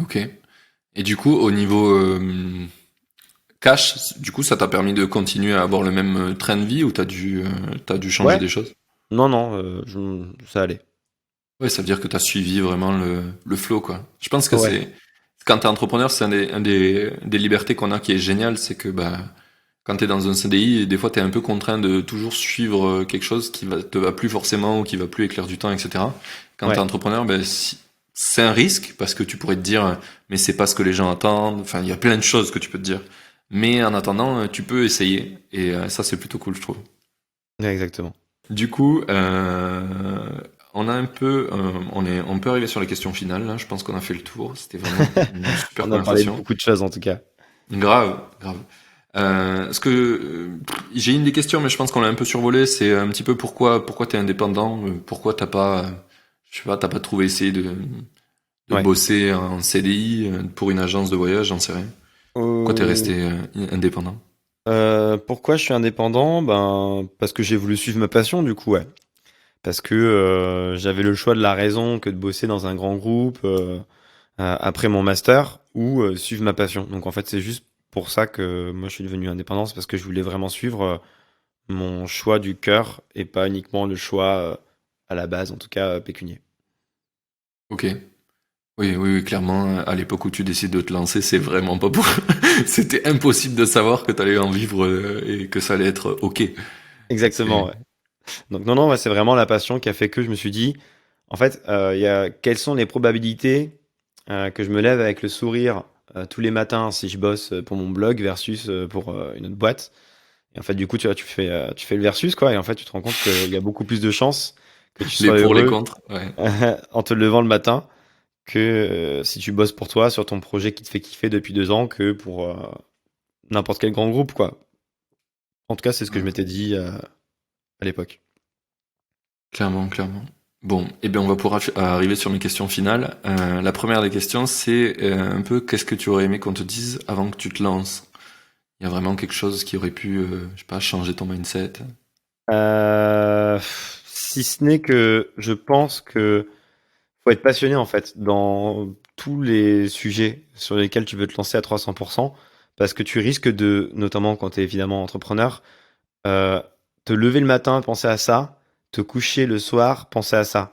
ok. Et du coup, au niveau cash, du coup, ça t'a permis de continuer à avoir le même train de vie ou t'as dû changer Ouais. des choses? Non, non, ça allait. Ouais, ça veut dire que t'as suivi vraiment le flow, quoi. Je pense que Ouais, quand t'es entrepreneur, c'est un des libertés qu'on a qui est génial, c'est que, bah, quand t'es dans un CDI, des fois t'es un peu contraint de toujours suivre quelque chose qui te va plus forcément ou qui va plus éclair du temps, etc. Quand t'es ouais, entrepreneur, ben, c'est un risque parce que tu pourrais te dire, mais c'est pas ce que les gens attendent. Enfin, il y a plein de choses que tu peux te dire. Mais en attendant, tu peux essayer. Et ça, c'est plutôt cool, je trouve. ouais, exactement. Du coup, on peut arriver sur les questions finales, là. Je pense qu'on a fait le tour. C'était vraiment une super On a parlé de conversation. beaucoup de choses en tout cas. Grave, grave. J'ai une des questions, mais je pense qu'on l'a un peu survolé. C'est un petit peu pourquoi t'es indépendant, pourquoi t'as pas, je sais pas, t'as pas trouvé essayer de Ouais. bosser en CDI pour une agence de voyage, j'en sais rien. Pourquoi t'es Euh, resté indépendant? Pourquoi je suis indépendant? Ben, parce que j'ai voulu suivre ma passion, du coup, ouais. Parce que j'avais le choix de la raison que de bosser dans un grand groupe après mon master ou suivre ma passion. Donc en fait, c'est juste pour ça que moi je suis devenu indépendant, c'est parce que je voulais vraiment suivre mon choix du cœur et pas uniquement le choix à la base, en tout cas pécunier. Ok. Oui, oui, oui, clairement, à l'époque où tu décides de te lancer, c'est vraiment pas pour. C'était impossible de savoir que t'allais en vivre et que ça allait être ok. Exactement, C'est. ouais. Donc non, non, ouais, c'est vraiment la passion qui a fait que je me suis dit, en fait, quelles sont les probabilités que je me lève avec le sourire tous les matins si je bosse pour mon blog versus pour une autre boîte. Et en fait, du coup, tu vois, tu fais le versus, quoi, et en fait, tu te rends compte qu'il y a beaucoup plus de chances que tu Les sois pour, les heureux contre, ouais. en te levant le matin que si tu bosses pour toi sur ton projet qui te fait kiffer depuis 2 ans que pour n'importe quel grand groupe, quoi. En tout cas, c'est ce que je Ouais. m'étais dit à l'époque. Clairement, clairement. Bon, eh bien, on va pouvoir arriver sur mes questions finales. La première des questions, c'est un peu qu'est-ce que tu aurais aimé qu'on te dise avant que tu te lances? Il y a vraiment quelque chose qui aurait pu, je sais pas, changer ton mindset. Si ce n'est que je pense que faut être passionné en fait dans tous les sujets sur lesquels tu veux te lancer à 300%, parce que tu risques de, notamment quand tu es évidemment entrepreneur, euh, te lever le matin, penser à ça, te coucher le soir, penser à ça.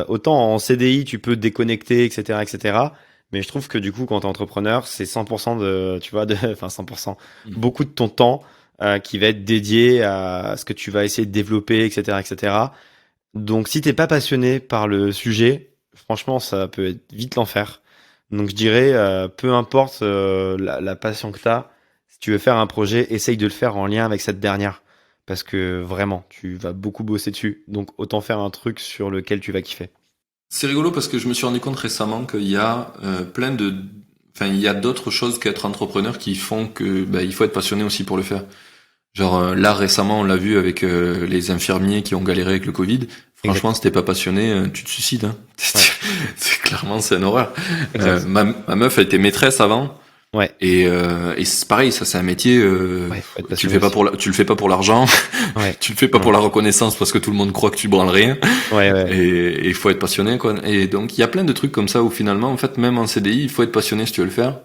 Autant en CDI, tu peux te déconnecter, etc., etc. Mais je trouve que du coup, quand tu es entrepreneur, c'est 100% de, tu vois, enfin 100%, Mhm. beaucoup de ton temps qui va être dédié à ce que tu vas essayer de développer, etc., etc. Donc, si t'es pas passionné par le sujet, franchement, ça peut être vite l'enfer. Donc, je dirais, peu importe la passion que t'as, si tu veux faire un projet, essaye de le faire en lien avec cette dernière. Parce que vraiment, tu vas beaucoup bosser dessus. Donc, autant faire un truc sur lequel tu vas kiffer. C'est rigolo parce que je me suis rendu compte récemment qu'il y a plein de, enfin, il y a d'autres choses qu'être entrepreneur qui font que, bah, il faut être passionné aussi pour le faire. Genre là récemment, on l'a vu avec les infirmiers qui ont galéré avec le Covid. Franchement, Exact. si t'es pas passionné, tu te suicides. Hein. Ouais, Clairement, c'est une horreur. exact. Ma meuf a été maîtresse avant. Ouais, Et c'est pareil, ça c'est un métier. ouais, faut être Tu le passionné fais pas aussi. pour tu le fais pas pour l'argent, Ouais, tu le fais pas non. pour la reconnaissance parce que tout le monde croit que tu branles rien. Ouais, ouais, Et il faut être passionné quoi. Et donc il y a plein de trucs comme ça où finalement en fait même en CDI il faut être passionné si tu veux le faire.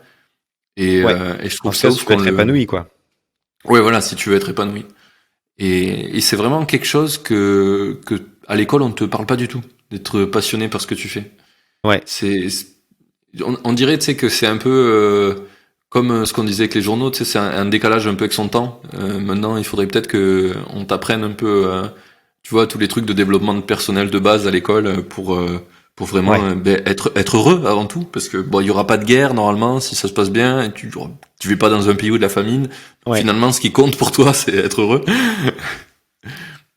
ouais. Et je En trouve tout ça cas, si ouf tu veux qu'on être le. épanoui, quoi. Ouais voilà si tu veux être épanoui. Et c'est vraiment quelque chose que à l'école on te parle pas du tout d'être passionné par ce que tu fais. Ouais, On dirait, tu sais, que c'est un peu comme ce qu'on disait avec les journaux, tu sais, c'est un décalage un peu avec son temps. Maintenant, il faudrait peut-être que on t'apprenne un peu, tu vois, tous les trucs de développement de personnel de base à l'école pour vraiment ouais, ben, être heureux avant tout, parce que bon, il y aura pas de guerre normalement si ça se passe bien, et tu vis pas dans un pays où il y a de la famine. ouais. Finalement, ce qui compte pour toi, c'est être heureux.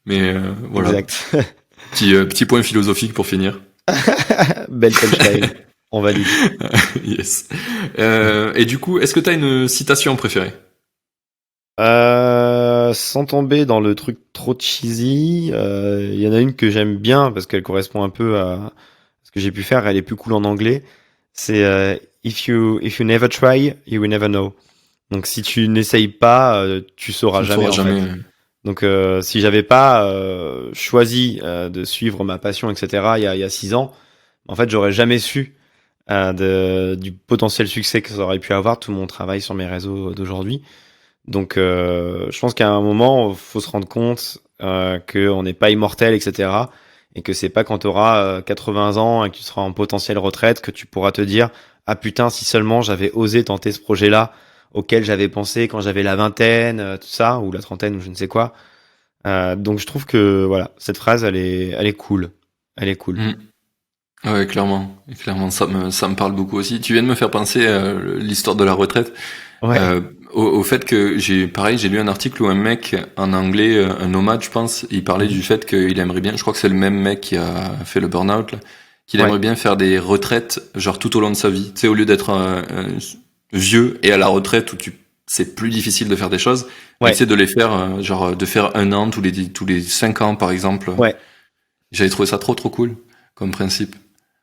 Mais voilà, Exact. petit point philosophique pour finir. Belle punchline. On valide. Yes. Et du coup, est-ce que t'as une citation préférée? Sans tomber dans le truc trop cheesy, il y en a une que j'aime bien parce qu'elle correspond un peu à ce que j'ai pu faire. Elle est plus cool en anglais. C'est if you never try, you will never know. Donc si tu n'essayes pas, tu sauras Tu ne jamais sauras en jamais. fait. Donc si j'avais pas choisi de suivre ma passion, etc. Il y a 6 ans, en fait j'aurais jamais su du potentiel succès que ça aurait pu avoir tout mon travail sur mes réseaux d'aujourd'hui. Donc, je pense qu'à un moment, faut se rendre compte qu'on n'est pas immortel, etc. Et que c'est pas quand tu auras 80 ans et que tu seras en potentielle retraite que tu pourras te dire ah putain, si seulement j'avais osé tenter ce projet-là auquel j'avais pensé quand j'avais la vingtaine, tout ça, ou la trentaine, ou je ne sais quoi. Donc, je trouve que voilà, cette phrase, elle est cool. Elle est cool. Mm. Ouais, clairement. Et clairement, ça me parle beaucoup aussi. Tu viens de me faire penser à l'histoire de la retraite, Ouais, euh, au fait que pareil, j'ai lu un article où un mec en anglais, un nomade, je pense, il parlait mhm, du fait qu'il aimerait bien, je crois que c'est le même mec qui a fait le burn-out, là, qu'il ouais, aimerait bien faire des retraites, genre tout au long de sa vie. Tu sais, au lieu d'être vieux et à la retraite où c'est plus difficile de faire des choses, mais tu ouais, sais, de les faire, genre, de faire un an tous les 5 ans, par exemple. ouais, J'avais trouvé ça trop cool comme principe.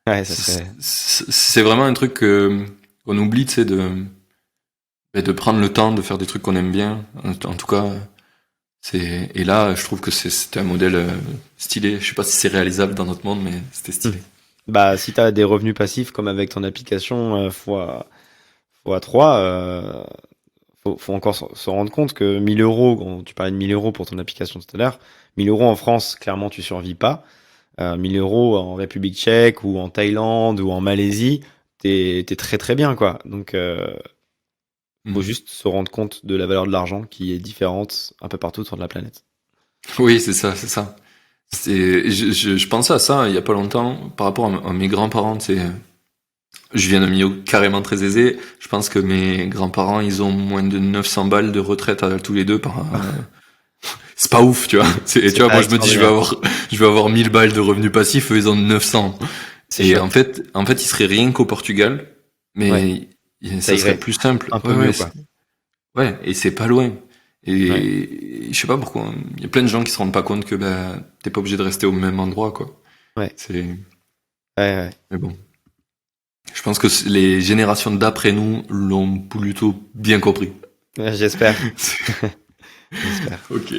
ouais, ça serait. C'est vraiment un truc qu'on oublie, tu sais, de prendre le temps de faire des trucs qu'on aime bien. En tout cas, et là, je trouve que c'était un modèle stylé. Je sais pas si c'est réalisable dans notre monde, mais c'était Hmm. stylé. Bah, si tu as des revenus passifs comme avec ton application fois 3, faut encore se rendre compte que 1000 euros, quand tu parlais de 1000 euros pour ton application tout à l'heure, 1000 euros en France, clairement, tu survis pas. 1000 euros en République tchèque ou en Thaïlande ou en Malaisie, t'es très très bien, quoi. Donc, faut Mm. juste se rendre compte de la valeur de l'argent qui est différente un peu partout sur la planète. Oui, c'est ça, c'est ça. Je pensais à ça il y a pas longtemps par rapport à mes grands-parents. Tu sais, je viens d'un milieu carrément très aisé. Je pense que mes grands-parents, ils ont moins de 900 balles de retraite tous les deux par, c'est pas ouf, tu vois. Tu C'est vois, pas moi je me dis extraordinaire. je vais avoir 1000 balles de revenus passifs, eux ils ont 900. C'est Et chouette. en fait, ils seraient rien qu'au Portugal, Ouais, mais ça ça serait irait plus simple. un peu mieux, quoi. Ouais, et c'est pas loin. Ouais, Et je sais pas pourquoi. Il y a plein de gens qui se rendent pas compte que t'es pas obligé de rester au même endroit, quoi. ouais, C'est, ouais, mais bon. Je pense que les générations d'après nous l'ont plutôt bien compris. ouais. J'espère, j'espère. Ok.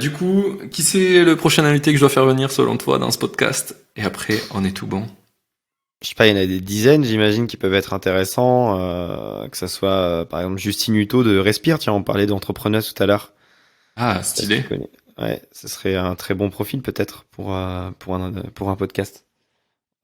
Du coup, qui c'est le prochain invité que je dois faire venir selon toi dans ce podcast? Et après, on est tout bon. Je sais pas, il y en a des dizaines, j'imagine, qui peuvent être intéressants. Que ça soit, par exemple, Justine Hutto de Respire. Tiens, on parlait d'entrepreneuse tout à l'heure. Ah, Je sais pas si tu stylé. connais. Ouais, ce serait un très bon profil peut-être pour un podcast.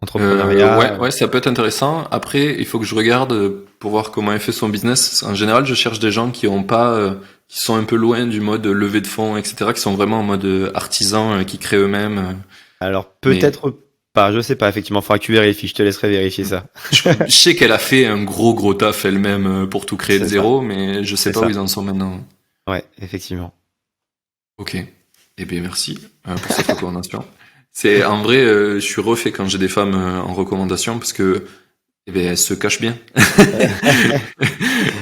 Ouais, Entrepreneuriat. ouais, ça peut être intéressant. Après, il faut que je regarde pour voir comment elle fait son business. En général, je cherche des gens qui ont pas, qui sont un peu loin du mode levée de fonds, etc., qui sont vraiment en mode artisan, qui créent eux-mêmes. Alors Mais peut-être pas, je sais pas, effectivement, faudra que tu vérifies, je te laisserai vérifier ça. je sais qu'elle a fait un gros taf elle-même pour tout créer de C'est ça, zéro, mais je sais c'est pas où ça. ils en sont maintenant. Ouais, effectivement. Ok. Eh bien, merci pour cette recommandation. C'est en vrai, je suis refait quand j'ai des femmes en recommandation parce que eh bien, elles se cachent bien.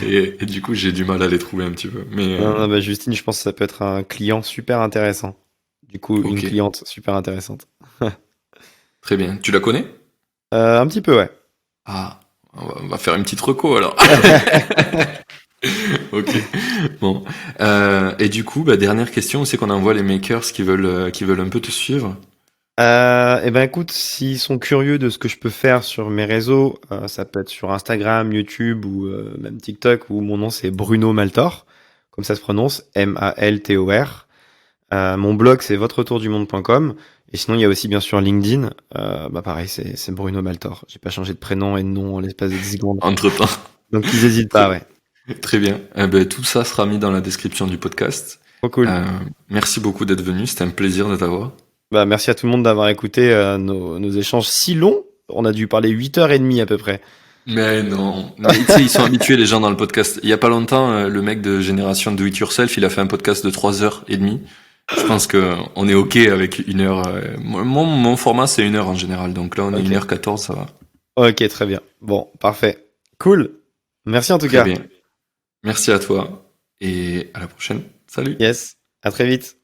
Et du coup, j'ai du mal à les trouver un petit peu. Mais Non, non, bah Justine, je pense que ça peut être un client super intéressant. Du coup, une ok, cliente super intéressante. très bien. Tu la connais? Un petit peu, ouais. Ah, on va faire une petite reco alors. Ok. Bon. Et du coup, dernière question, c'est qu'on envoie les makers qui veulent un peu te suivre. Eh ben écoute, s'ils sont curieux de ce que je peux faire sur mes réseaux, ça peut être sur Instagram, YouTube ou même TikTok, où mon nom c'est Bruno Maltor, comme ça se prononce, Maltor. Mon blog c'est votretourdumonde.com. Et sinon il y a aussi bien sûr LinkedIn. Bah pareil, c'est Bruno Maltor. J'ai pas changé de prénom et de nom en l'espace de 10 secondes. Entre-temps. Donc ils hésitent pas, ouais. Très bien. Tout ça sera mis dans la description du podcast. Trop cool. Euh, Merci beaucoup d'être venu. C'était un plaisir de t'avoir. Bah merci à tout le monde d'avoir écouté nos échanges si longs. On a dû parler 8h30 à peu près. Mais non. Mais tu sais, ils sont habitués, les gens, dans le podcast. Il y a pas longtemps, le mec de Génération Do It Yourself, il a fait un podcast de 3h30. Je pense que on est OK avec 1 heure. Mon format, c'est 1 heure en général. Donc là, on est Ok. 1h14, ça va. Ok, très bien. Bon, parfait. Cool. Merci en tout Très cas. bien. Merci à toi. Et à la prochaine. Salut. Yes. À très vite.